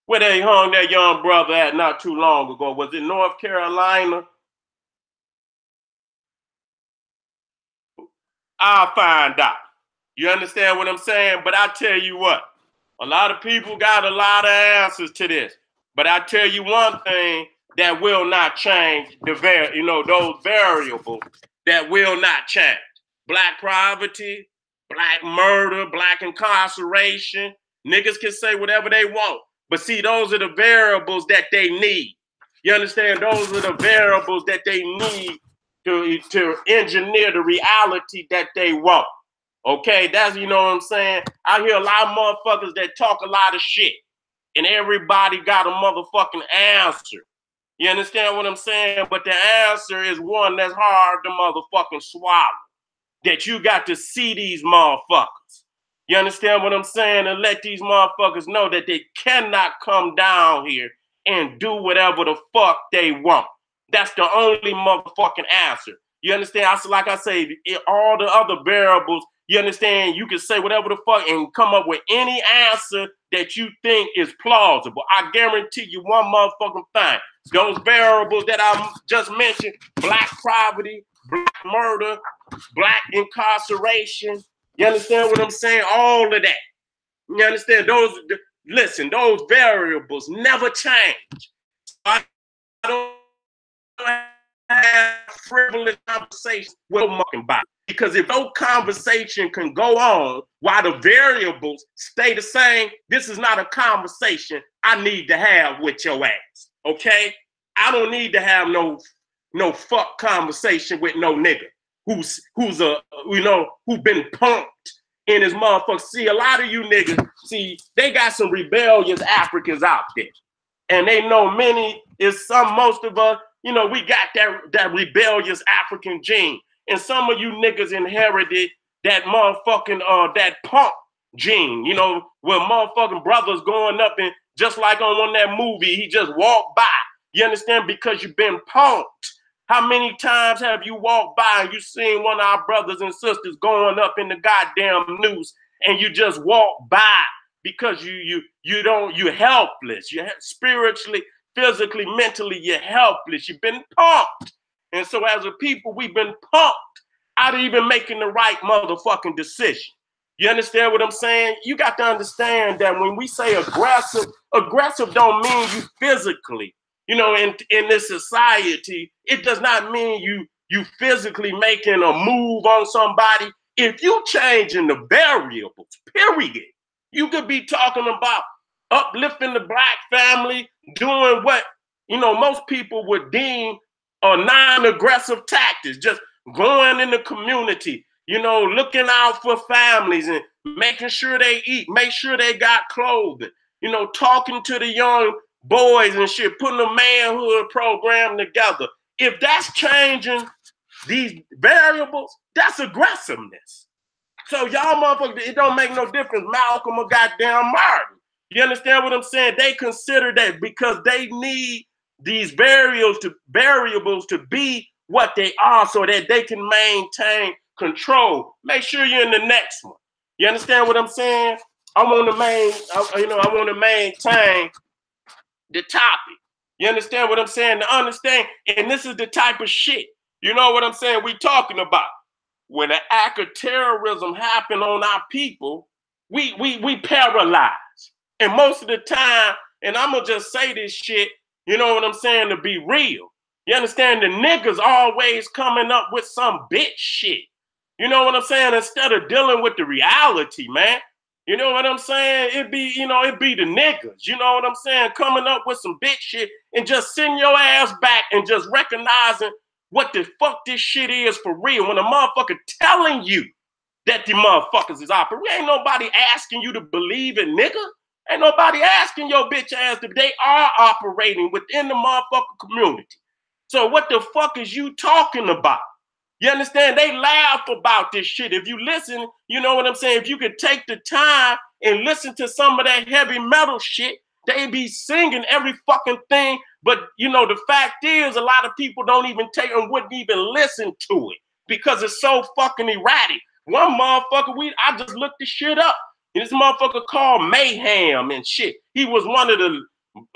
Where they hung that young brother at not too long ago. Was it North Carolina? I'll find out. You understand what I'm saying? But I tell you what, a lot of people got a lot of answers to this. But I tell you one thing that will not change those variables that will not change. Black poverty, black murder, black incarceration. Niggas can say whatever they want. But see, those are the variables that they need. You understand? Those are the variables that they need to engineer the reality that they want. Okay, that's, you know what I'm saying? I hear a lot of motherfuckers that talk a lot of shit, and everybody got a motherfucking answer. You understand what I'm saying? But the answer is one that's hard to motherfucking swallow. That you got to see these motherfuckers. You understand what I'm saying? And let these motherfuckers know that they cannot come down here and do whatever the fuck they want. That's the only motherfucking answer. You understand? Like I say, all the other variables, you understand, you can say whatever the fuck and come up with any answer that you think is plausible. I guarantee you one motherfucking thing. Those variables that I just mentioned, black poverty, black murder, black incarceration, you understand what I'm saying? All of that. You understand? Those variables never change. I don't have frivolous conversations with mucking body. Because if no conversation can go on while the variables stay the same, this is not a conversation I need to have with your ass. Okay? I don't need to have no fuck conversation with no nigga who's been punked in his motherfucker. See, a lot of you niggas, they got some rebellious Africans out there. And they know most of us, you know, we got that rebellious African gene. And some of you niggas inherited that motherfucking, that punk gene, you know, where motherfucking brothers going up and just like on that movie, he just walked by. You understand? Because you've been punked. How many times have you walked by and you seen one of our brothers and sisters going up in the goddamn news and you just walk by because you're helpless. You're spiritually, physically, mentally, you're helpless. You've been punked. And so as a people, we've been punked out of even making the right motherfucking decision. You understand what I'm saying? You got to understand that when we say aggressive don't mean you physically. You know, in this society, it does not mean you physically making a move on somebody. If you changing the variables, period, you could be talking about uplifting the black family, doing what, you know, most people would deem a non-aggressive tactics, just going in the community, you know, looking out for families and making sure they eat, make sure they got clothing, you know, talking to the young boys and shit, putting a manhood program together. If that's changing these variables, that's aggressiveness. So y'all motherfuckers, it don't make no difference, Malcolm or goddamn Martin. You understand what I'm saying? They consider that because they need these variables to be what they are so that they can maintain control. Make sure you're in the next one. You understand what I'm saying? I want to maintain the topic. You understand what I'm saying? To understand, and this is the type of shit, you know what I'm saying, we talking about. When an act of terrorism happened on our people, we paralyzed. And most of the time, and I'm going to just say this shit, you know what I'm saying, to be real. You understand? The niggas always coming up with some bitch shit. You know what I'm saying? Instead of dealing with the reality, man. You know what I'm saying? It'd be the niggas, you know what I'm saying, coming up with some bitch shit and just sitting your ass back and just recognizing what the fuck this shit is for real. When a motherfucker telling you that the motherfuckers is operating, ain't nobody asking you to believe it, nigga. Ain't nobody asking your bitch ass if they are operating within the motherfucking community. So what the fuck is you talking about? You understand? They laugh about this shit. If you listen, you know what I'm saying? If you could take the time and listen to some of that heavy metal shit, they be singing every fucking thing. But, you know, the fact is a lot of people don't even take and wouldn't even listen to it because it's so fucking erratic. One motherfucker, I just looked the shit up. This motherfucker called Mayhem and shit. He was one of the,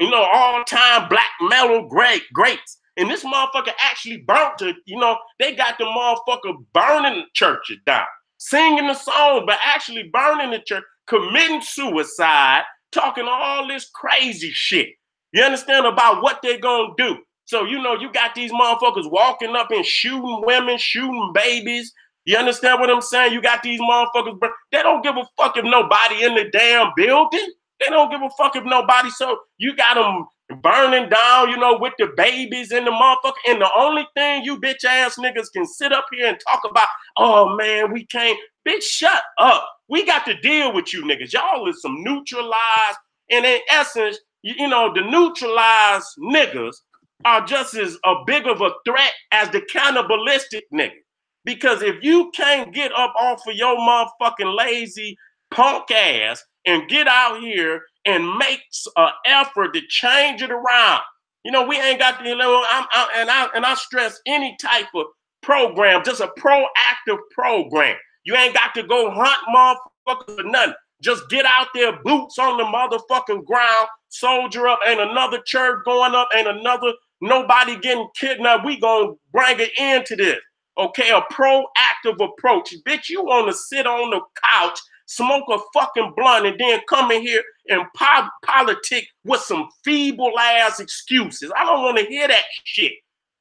you know, all-time black metal greats. And this motherfucker actually burnt it. You know, they got the motherfucker burning the churches down, singing the song, but actually burning the church, committing suicide, talking all this crazy shit. You understand about what they're gonna do? So, you know, you got these motherfuckers walking up and shooting women, shooting babies. You understand what I'm saying? You got these motherfuckers, but they don't give a fuck if nobody in the damn building. They don't give a fuck if nobody. So you got them burning down, you know, with the babies and the motherfucker. And the only thing you bitch ass niggas can sit up here and talk about, oh man, we can't. Bitch, shut up. We got to deal with you niggas. Y'all is some neutralized. And in essence, you know, the neutralized niggas are just as big of a threat as the cannibalistic niggas. Because if you can't get up off of your motherfucking lazy punk ass and get out here and make an effort to change it around, you know, we ain't got the, you know, I stress any type of program, just a proactive program. You ain't got to go hunt motherfuckers or nothing. Just get out there, boots on the motherfucking ground, soldier up. Ain't another church going up, ain't nobody getting kidnapped. We gonna bring an end to this. Okay, a proactive approach. Bitch, you want to sit on the couch, smoke a fucking blunt, and then come in here and politic with some feeble ass excuses. I don't want to hear that shit.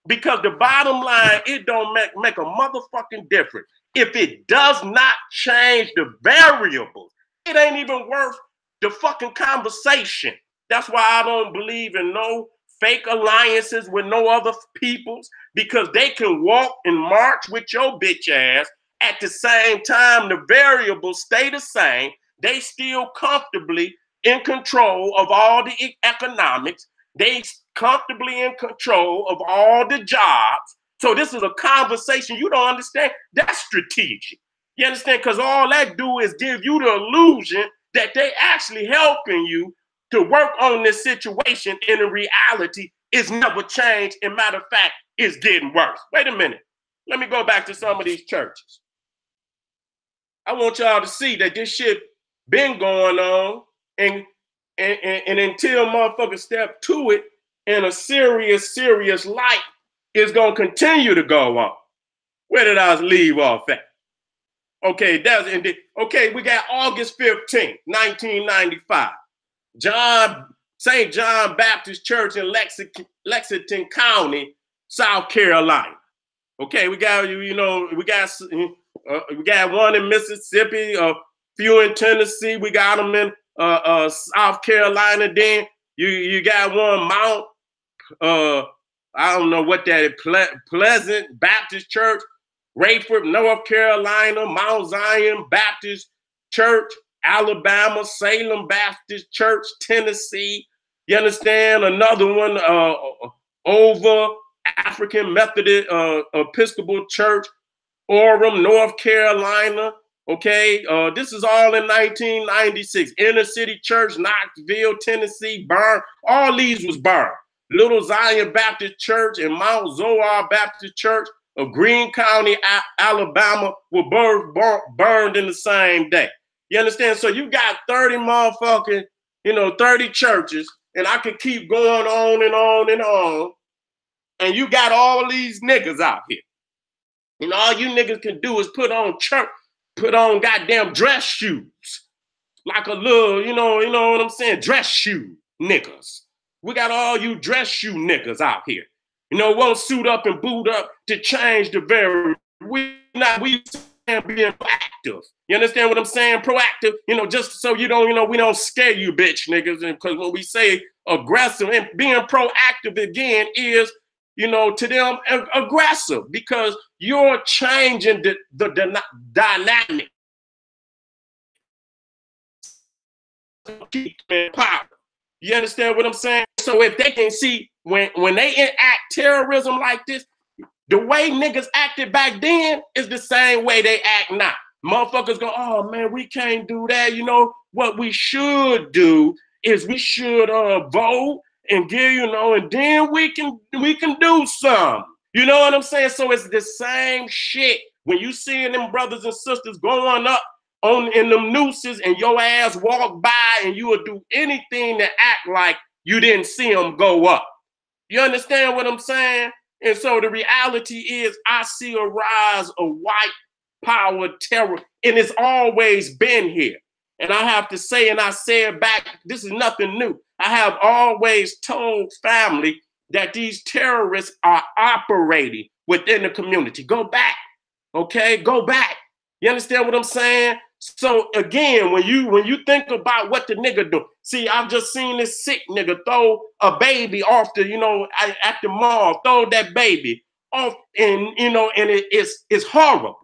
Because the bottom line, it don't make a motherfucking difference. If it does not change the variables, it ain't even worth the fucking conversation. That's why I don't believe in no fake alliances with no other peoples, because they can walk and march with your bitch ass. At the same time, the variables stay the same. They still comfortably in control of all the economics. They comfortably in control of all the jobs. So this is a conversation you don't understand. That's strategic. You understand? Because all that do is give you the illusion that they actually helping you to work on this situation. In reality, it's never changed. And matter of fact, it's getting worse. Wait a minute. Let me go back to some of these churches. I want y'all to see that this shit been going on, and until motherfuckers step to it in a serious light, it's gonna continue to go on. Where did I leave off at? Okay, okay, we got August 15th, 1995. St. John Baptist Church in Lexington County, South Carolina. Okay, we got one in Mississippi, a few in Tennessee. We got them in South Carolina. Then you got one Mount, I don't know what that is, Pleasant Baptist Church, Rayford, North Carolina, Mount Zion Baptist Church, Alabama, Salem Baptist Church, Tennessee. You understand? Another one, over African Methodist Episcopal Church, Orem, North Carolina. Okay, this is all in 1996. Inner City Church, Knoxville, Tennessee, burned. All these was burned. Little Zion Baptist Church and Mount Zoar Baptist Church of Greene County, Alabama, were burned in the same day. You understand? So you got 30 motherfucking, 30 churches, and I could keep going on and on and on. And you got all these niggas out here. And all you niggas can do is put on goddamn dress shoes. Like a little, you know what I'm saying? Dress shoe niggas. We got all you dress shoe niggas out here. Won't suit up and boot up to change the very. We being proactive. You understand what I'm saying? Proactive, just so you don't, we don't scare you bitch niggas. Because when we say aggressive, and being proactive again is, to them aggressive, because you're changing the dynamic keep in power. You understand what I'm saying? So if they can see when they enact terrorism like this, the way niggas acted back then is the same way they act now. Motherfuckers go, oh man, we can't do that. You know what we should do is we should vote and give, you know, and then we can do something. You know what I'm saying? So it's the same shit. When you seeing them brothers and sisters going up in them nooses and your ass walk by and you will do anything to act like you didn't see them go up. You understand what I'm saying? And so the reality is I see a rise of white power terror, and it's always been here. And I have to say, and I say it back, this is nothing new. I have always told family that these terrorists are operating within the community. Go back, okay? Go back. You understand what I'm saying? So again, when you think about what the nigga do, see, I've just seen this sick nigga throw a baby off the, you know, at the mall, throw that baby off, and you know, and it's horrible.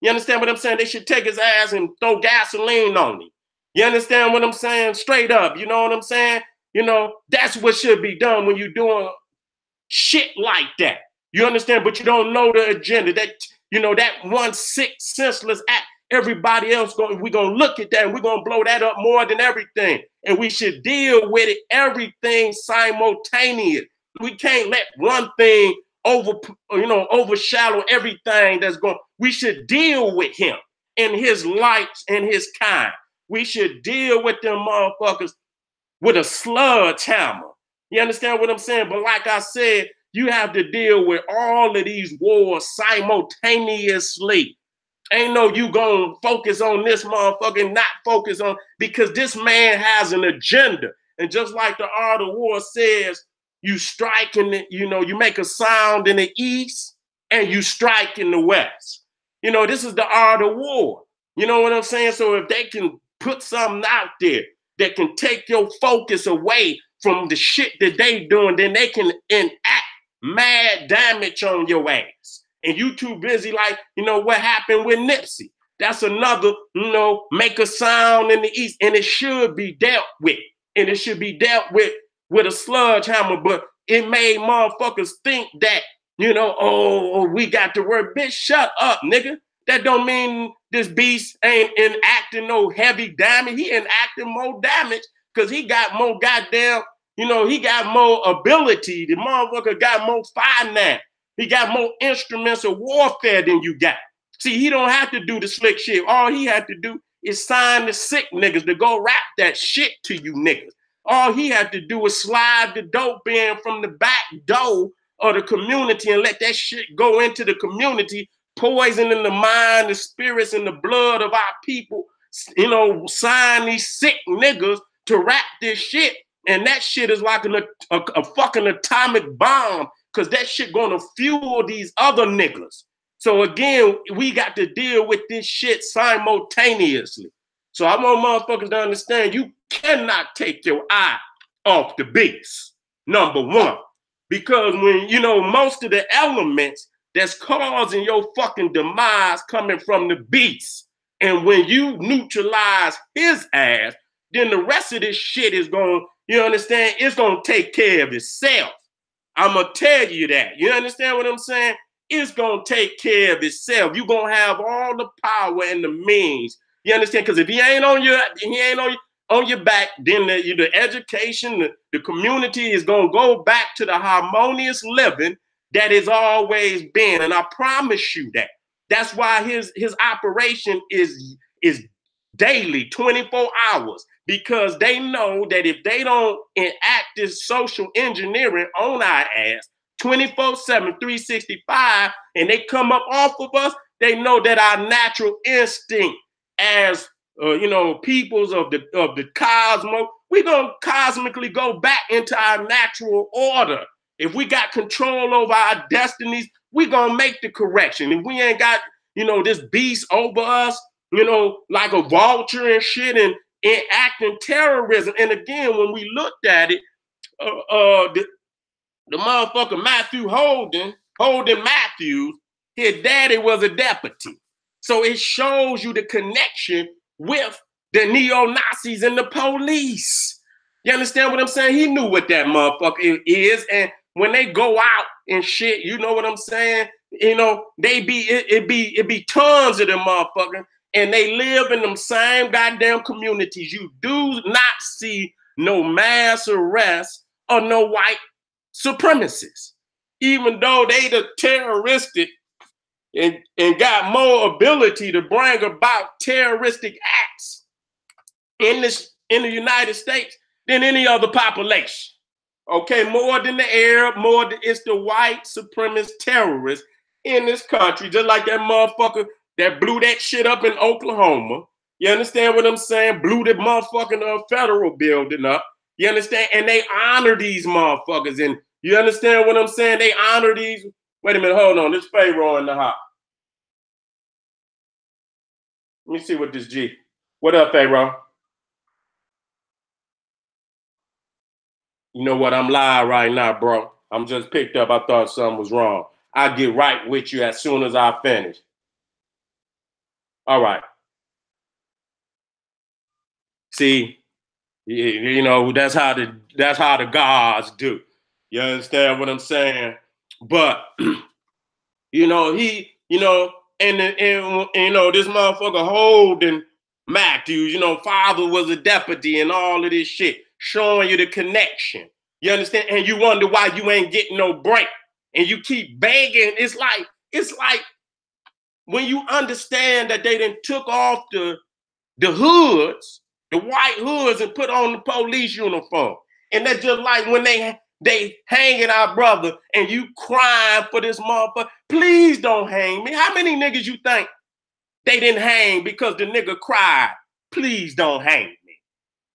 You understand what I'm saying? They should take his ass and throw gasoline on him. You understand what I'm saying? Straight up, you know what I'm saying? You know, that's what should be done when you're doing shit like that. You understand? But you don't know the agenda. That, you know, that one sick, senseless act. Everybody else, we're going to look at that and we're going to blow that up more than everything. And we should deal with it, everything simultaneous. We can't let one thing overshadow everything that's going. We should deal with him and his lights and his kind. We should deal with them motherfuckers with a sludge hammer. You understand what I'm saying? But like I said, you have to deal with all of these wars simultaneously. Ain't no you gonna focus on this motherfucker and not focus on, because this man has an agenda. And just like the art of war says, you strike in the, you know, you make a sound in the east and you strike in the west. You know, this is the art of war. You know what I'm saying? So if they can put something out there that can take your focus away from the shit that they doing, then they can enact mad damage on your ass. And you too busy, like, you know, what happened with Nipsey. That's another, you know, make a sound in the east, and it should be dealt with. And it should be dealt with a sludge hammer. But it made motherfuckers think that, you know, oh, we got to work. Bitch, shut up, nigga. That don't mean this beast ain't enacting no heavy damage. He enacting more damage because he got more goddamn, you know, he got more ability. The motherfucker got more finance. He got more instruments of warfare than you got. See, he don't have to do the slick shit. All he had to do is sign the sick niggas to go rap that shit to you niggas. All he had to do was slide the dope in from the back door of the community and let that shit go into the community, poisoning the mind, the spirits, and the blood of our people. You know, sign these sick niggas to rap this shit. And that shit is like a fucking atomic bomb, because that shit gonna fuel these other niggas. So again, we got to deal with this shit simultaneously. So I want motherfuckers to understand, you cannot take your eye off the beast, number one. Because when, you know, most of the elements that's causing your fucking demise coming from the beast. And when you neutralize his ass, then the rest of this shit is going, you understand, it's going to take care of itself. I'm going to tell you that. You understand what I'm saying? It's going to take care of itself. You're going to have all the power and the means. You understand? Because if he ain't on your back, then the education, the community is going to go back to the harmonious living that has always been. And I promise you that. That's why his operation is daily, 24 hours. Because they know that if they don't enact this social engineering on our ass 24/7, 365, and they come up off of us, they know that our natural instinct as you know, peoples of the cosmos, we're gonna cosmically go back into our natural order. If we got control over our destinies, we're gonna make the correction. If we ain't got, you know, this beast over us, you know, like a vulture and shit, and enacting terrorism. And again, when we looked at it, the motherfucker Matthew Holden Matthews, his daddy was a deputy. So it shows you the connection with the neo-Nazis and the police. You understand what I'm saying? He knew what that motherfucker is. And when they go out and shit, you know what I'm saying? You know, it be tons of them motherfuckers, and they live in them same goddamn communities. You do not see no mass arrests or no white supremacists, even though they the terroristic and got more ability to bring about terroristic acts in the United States than any other population. Okay, more than the Arab, more than it's the white supremacist terrorists in this country, just like that motherfucker that blew that shit up in Oklahoma. You understand what I'm saying? Blew the motherfucking federal building up. You understand? And they honor these motherfuckers. And you understand what I'm saying? They honor these. Wait a minute, hold on. This Pharaoh in the house. Let me see what this G. What up, Pharaoh? You know what? I'm live right now, bro. I'm just picked up. I thought something was wrong. I'll get right with you as soon as I finish. All right. See, you know, that's how the gods do. You understand what I'm saying? But you know, and you know, this motherfucker Holden Matthews, you know, father was a deputy and all of this shit, showing you the connection. You understand? And you wonder why you ain't getting no break. And you keep begging. It's like when you understand that they done took off the hoods, the white hoods, and put on the police uniform. And that's just like when they hanging our brother and you crying for this motherfucker. Please don't hang me. How many niggas you think they didn't hang because the nigga cried? Please don't hang me.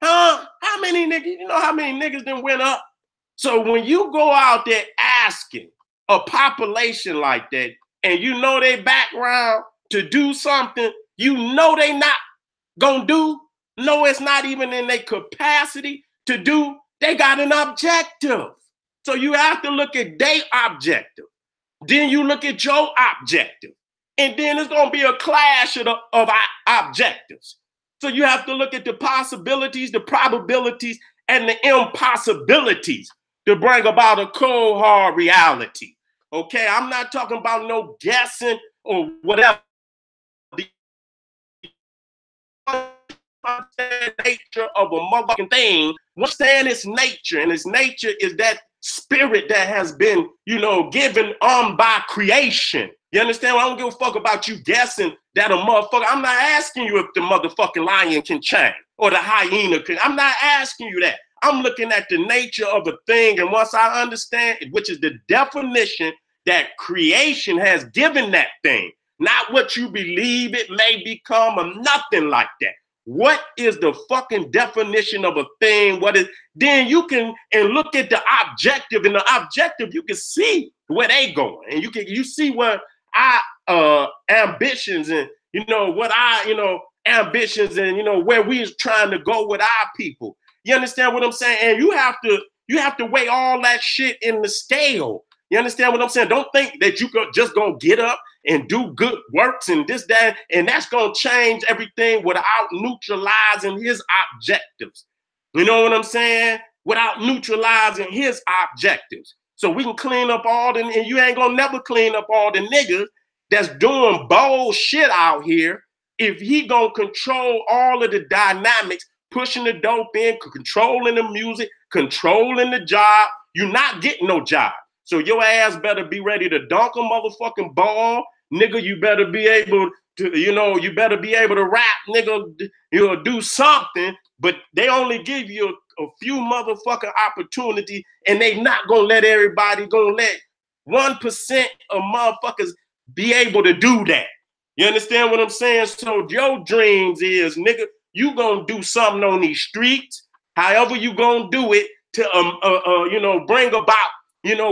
Huh? How many niggas? You know how many niggas done went up? So when you go out there asking a population like that, and you know their background to do something, you know they not gonna do. No, it's not even in their capacity to do. They got an objective. So you have to look at their objective. Then you look at your objective. And then it's gonna be a clash of our objectives. So you have to look at the possibilities, the probabilities, and the impossibilities to bring about a cold, hard reality. Okay, I'm not talking about no guessing or whatever. The nature of a motherfucking thing, what's saying its nature, and its nature is that spirit that has been, you know, given by creation. You understand? I don't give a fuck about you guessing that a motherfucker. I'm not asking you if the motherfucking lion can change or the hyena can. I'm not asking you that. I'm looking at the nature of a thing, and once I understand, which is the definition that creation has given that thing, not what you believe it may become or nothing like that. What is the fucking definition of a thing? What is, then you can and look at the objective, and the objective you can see where they going, and you see what our ambitions and ambitions and where we is trying to go with our people. You understand what I'm saying? And you have to weigh all that shit in the scale. You understand what I'm saying? Don't think that you just gonna get up and do good works and this, that, and that's gonna change everything without neutralizing his objectives. You know what I'm saying? Without neutralizing his objectives. So we can clean up all the, and you ain't gonna never clean up all the niggas that's doing bullshit out here if he gonna control all of the dynamics, pushing the dope in, controlling the music, controlling the job. You're not getting no job. So your ass better be ready to dunk a motherfucking ball. Nigga, you better be able to, you better be able to rap, nigga, do something, but they only give you a few motherfucking opportunities, and they not gonna let everybody, gonna let 1% of motherfuckers be able to do that. You understand what I'm saying? So your dreams is, nigga, you gonna do something on these streets, however you gonna do it to, bring about,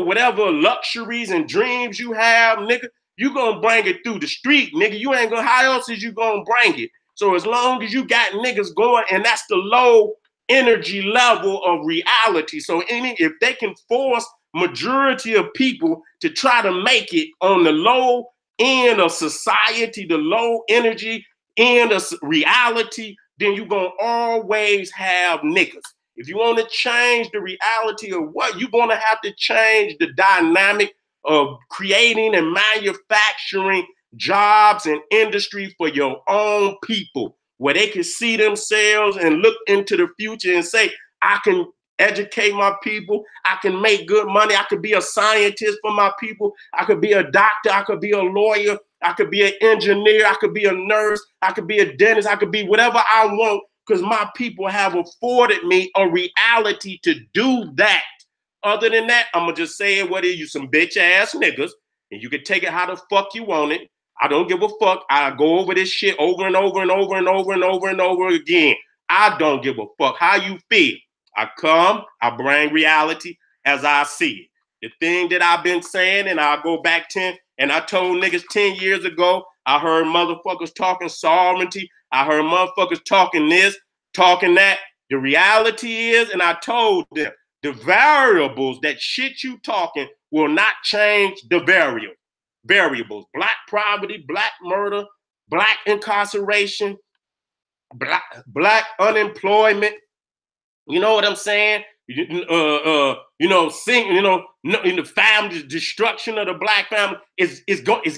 whatever luxuries and dreams you have, nigga, you gonna bring it through the street, nigga. You ain't gonna, how else is you gonna bring it? So as long as you got niggas going, and that's the low energy level of reality. So if they can force majority of people to try to make it on the low end of society, the low energy end of reality, then you're going to always have niggas. If you want to change the reality of what, you're going to have to change the dynamic of creating and manufacturing jobs and industry for your own people, where they can see themselves and look into the future and say, I can educate my people, I can make good money, I could be a scientist for my people, I could be a doctor, I could be a lawyer, I could be an engineer, I could be a nurse, I could be a dentist, I could be whatever I want, because my people have afforded me a reality to do that. Other than that, I'm going to just say it what it is, you some bitch ass niggas, and you can take it how the fuck you want it. I don't give a fuck. I go over this shit over and over and over and over and over and over again. I don't give a fuck how you feel. I come, I bring reality as I see it. The thing that I've been saying, and I'll go back 10, and I told niggas 10 years ago, I heard motherfuckers talking sovereignty. I heard motherfuckers talking this, talking that. The reality is, and I told them, the variables, that shit you talking will not change the variables. Black poverty, black murder, black incarceration, black unemployment. You know what I'm saying? The family destruction of the black family is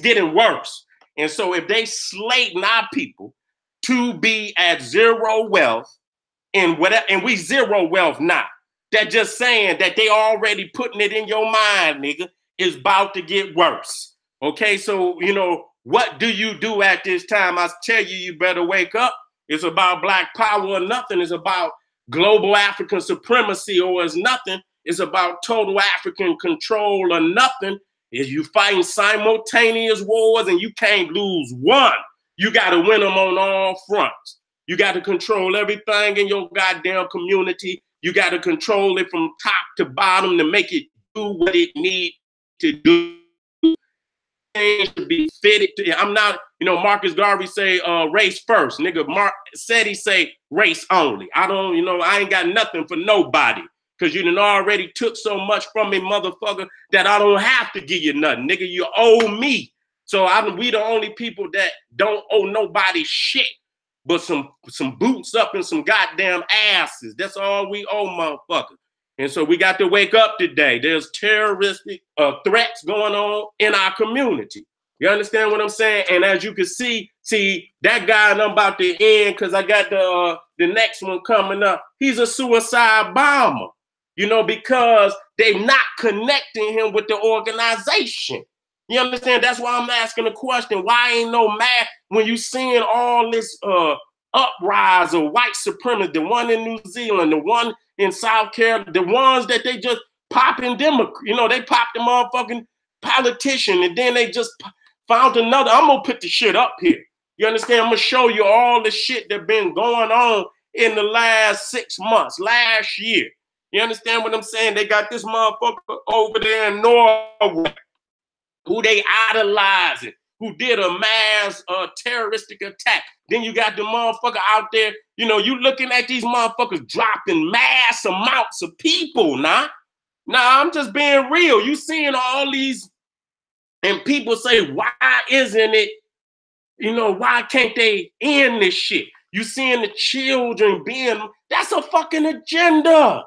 getting worse. And so if they slating our people to be at zero wealth and whatever, and we zero wealth now, that just saying that they already putting it in your mind, nigga, is about to get worse. Okay, so what do you do at this time? I tell you, you better wake up. It's about black power or nothing. It's about global African supremacy or it's nothing. It's about total African control or nothing. Is you fighting simultaneous wars and you can't lose one. You got to win them on all fronts. You got to control everything in your goddamn community. You got to control it from top to bottom to make it do what it needs to do. Things to be fitted to. I'm not, Marcus Garvey say race first. Nigga, Seti say race only. I don't, I ain't got nothing for nobody. Because you done already took so much from me, motherfucker, that I don't have to give you nothing. Nigga, you owe me. So we the only people that don't owe nobody shit but some boots up and some goddamn asses. That's all we owe, motherfucker. And so we got to wake up today. There's terroristic threats going on in our community. You understand what I'm saying? And as you can see that guy, and I'm about to end because I got the next one coming up. He's a suicide bomber, because they not connecting him with the organization. You understand? That's why I'm asking the question, why ain't no math when you seeing all this uprise of white supremacy, the one in New Zealand, the one in South Carolina, the ones that they just popping they popped the motherfucking politician and then they just found another. I'm going to put the shit up here. You understand? I'm going to show you all the shit that been going on in the last 6 months, last year. You understand what I'm saying? They got this motherfucker over there in Norway who they idolizing, who did a mass terroristic attack. Then you got the motherfucker out there, you looking at these motherfuckers dropping mass amounts of people, nah, I'm just being real. You seeing all these, and people say, why isn't it, why can't they end this shit? You seeing the children that's a fucking agenda.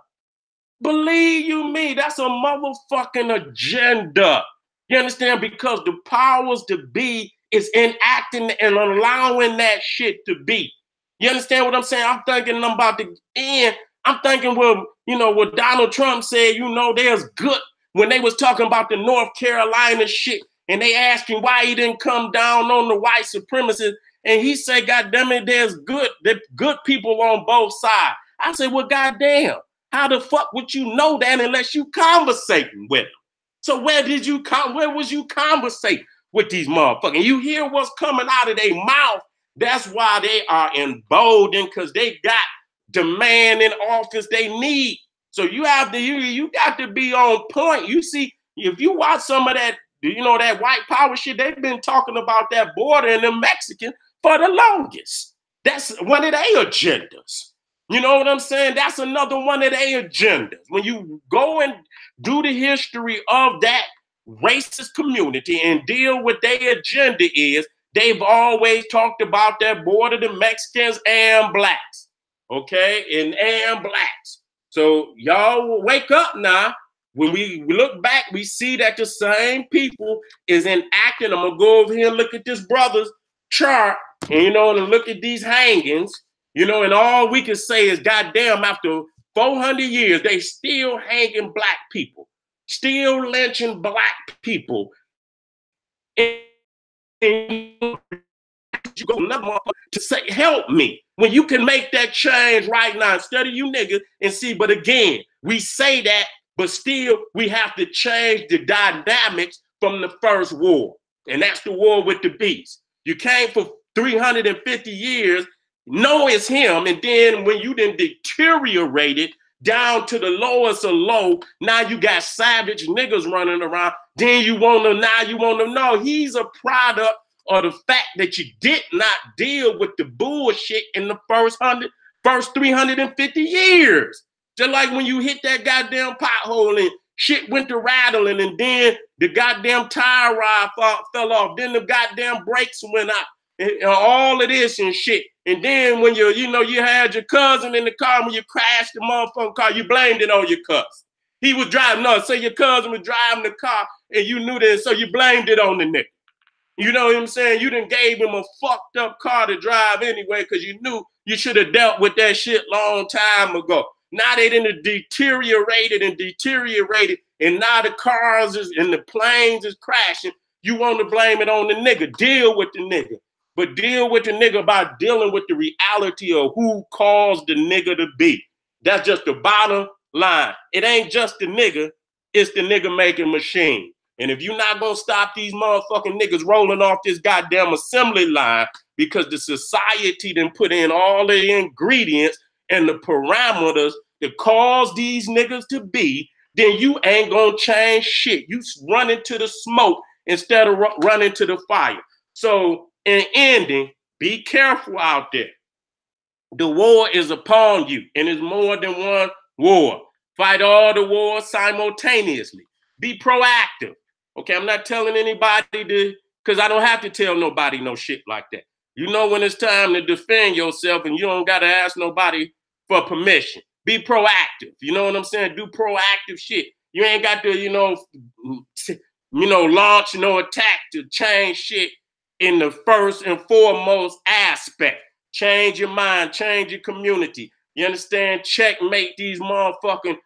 Believe you me, that's a motherfucking agenda. You understand? Because the powers to be is enacting and allowing that shit to be. You understand what I'm saying? I'm thinking I'm about to end. I'm thinking, well, what Donald Trump said, there's good, when they was talking about the North Carolina shit, and they asked him why he didn't come down on the white supremacists, and he said, God damn it, there's good people on both sides. I said, well, goddamn, how the fuck would you know that unless you conversating with them? So where was you conversating with these motherfuckers? You hear what's coming out of their mouth. That's why they are emboldened, because they got the man in office they need. So you got to be on point. You see, if you watch some of that, that white power shit, they've been talking about that border and the Mexican for the longest. That's one of their agendas. You know what I'm saying? That's another one of their agendas. When you go and do the history of that racist community and deal with their agenda is, they've always talked about that border, the Mexicans and blacks, okay, and blacks. So y'all wake up now. When we look back, we see that the same people is enacting. I'm gonna go over here and look at this brother's chart, and and look at these hangings, and all we can say is, goddamn, after 400 years, they still hanging black people, still lynching black people. And you go to say, help me, when you can make that change right now instead of you niggas and see. But again, we say that, but still we have to change the dynamics from the first war. And that's the war with the beast. You came for 350 years, know it's him, and then when you didn't deteriorate it down to the lowest of low, now you got savage niggas running around. Then you want to know he's a product of the fact that you did not deal with the bullshit in the first 350 years. Just like when you hit that goddamn pothole and shit went to rattling, and then the goddamn tire rod fell off, then the goddamn brakes went out, and all of this and shit. And then when you had your cousin in the car, when you crashed the motherfucking car, you blamed it on your cousin. He was driving, say your cousin was driving the car and you knew that, so you blamed it on the nigga. You know what I'm saying? You done gave him a fucked up car to drive anyway because you knew you should have dealt with that shit long time ago. Now they done deteriorated, and now the cars and the planes is crashing. You want to blame it on the nigga. Deal with the nigga. But deal with the nigga by dealing with the reality of who caused the nigga to be. That's just the bottom line. It ain't just the nigga, it's the nigga making machine. And if you're not gonna stop these motherfucking niggas rolling off this goddamn assembly line because the society done put in all the ingredients and the parameters that cause these niggas to be, then you ain't gonna change shit. You run into the smoke instead of running to the fire. So in ending, be careful out there. The war is upon you, and it's more than one war. Fight all the wars simultaneously. Be proactive. Okay, I'm not telling anybody to, because I don't have to tell nobody no shit like that. You know when it's time to defend yourself, and you don't got to ask nobody for permission. Be proactive. You know what I'm saying? Do proactive shit. You ain't got to, launch no attack to change shit in the first and foremost aspect. Change your mind, change your community. You understand? Checkmate these motherfucking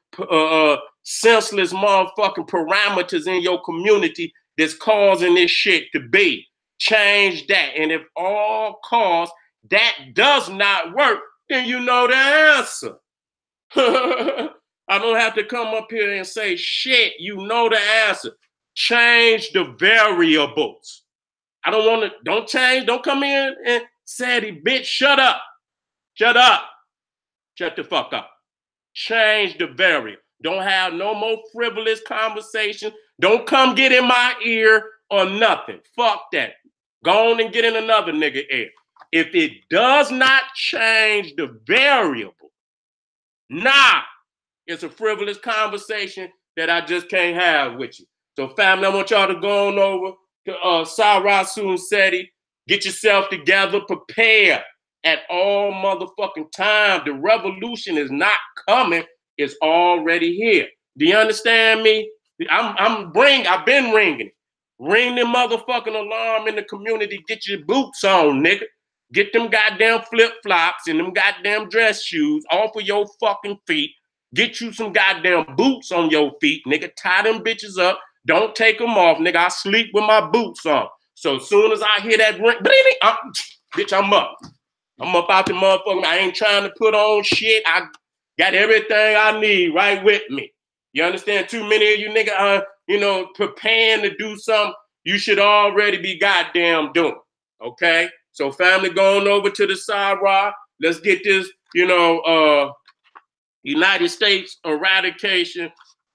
senseless motherfucking parameters in your community that's causing this shit to be. Change that. And if all costs that does not work, then you know the answer. I don't have to come up here and say shit. You know the answer. Change the variables. I don't want to, don't change, don't come in and Seti, bitch, shut up. Shut up. Shut the fuck up. Change the variable. Don't have no more frivolous conversation. Don't come get in my ear or nothing. Fuck that. Go on and get in another nigga ear. If it does not change the variable, nah, it's a frivolous conversation that I just can't have with you. So family, I want y'all to go on over to Terrorism Seti. Get yourself together, prepare at all motherfucking time. The revolution is not coming, it's already here. Do you understand me? I've been ringing it. Ring the motherfucking alarm in the community. Get your boots on, nigga. Get them goddamn flip-flops and them goddamn dress shoes off of your fucking feet. Get you some goddamn boots on your feet, nigga. Tie them bitches up. Don't take them off, nigga. I sleep with my boots on. So as soon as I hear that ring, bitch, I'm up. I'm up out the motherfucker. I ain't trying to put on shit. I got everything I need right with me. You understand? Too many of you nigga, preparing to do something you should already be goddamn doing. Okay? So family, going over to the Sahara. Let's get this, United States eradication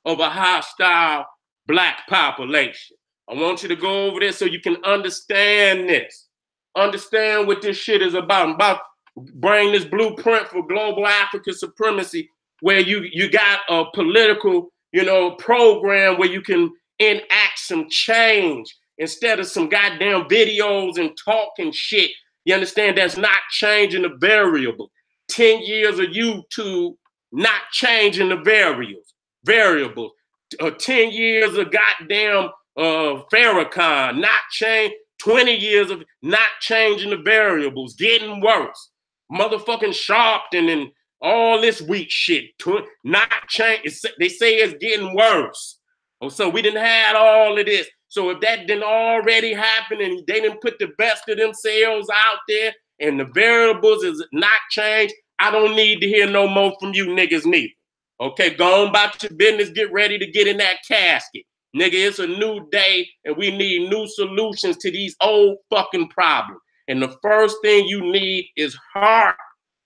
of a hostile black population. I want you to go over there so you can understand this. Understand what this shit is about. I'm about to bring this blueprint for global African supremacy where you got a political, program where you can enact some change instead of some goddamn videos and talking shit. You understand? That's not changing the variable. 10 years of YouTube not changing the variables. 10 years of goddamn Farrakhan not change. 20 years of not changing the variables, getting worse. Motherfucking Sharpton and all this weak shit, not change. They say it's getting worse. Oh, so we didn't have all of this. So if that didn't already happen and they didn't put the best of themselves out there and the variables is not changed, I don't need to hear no more from you niggas neither. Okay, go on about your business. Get ready to get in that casket. Nigga, it's a new day and we need new solutions to these old fucking problems. And the first thing you need is heart.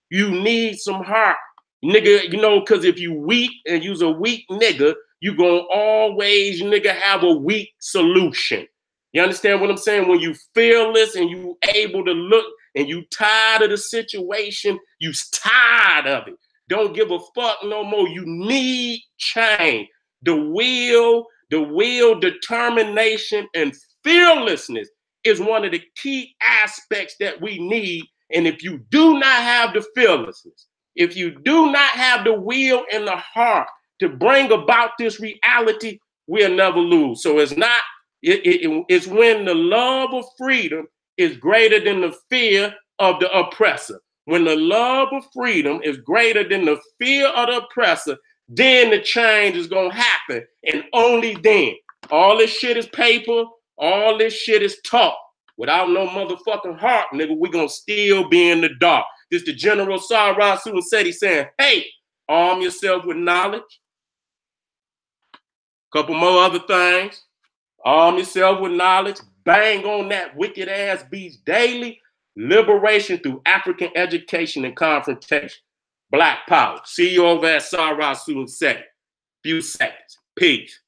You need some heart. Nigga, you know, because if you weak and you's a weak nigga, you gonna always, nigga, have a weak solution. You understand what I'm saying? When you fearless and you able to look and you tired of the situation, you tired of it. Don't give a fuck no more. You need change. The will, determination, and fearlessness is one of the key aspects that we need. And if you do not have the fearlessness, if you do not have the will and the heart to bring about this reality, we'll never lose. So it's not, it's when the love of freedom is greater than the fear of the oppressor. When the love of freedom is greater than the fear of the oppressor, then the change is going to happen. And only then. All this shit is paper. All this shit is talk. Without no motherfucking heart, nigga, we going to still be in the dark. This the General Seti saying, hey, arm yourself with knowledge. Couple more other things. Arm yourself with knowledge. Bang on that wicked ass beast daily. Liberation through African education and confrontation. Black power. See you over at Seti. Few seconds. Peace.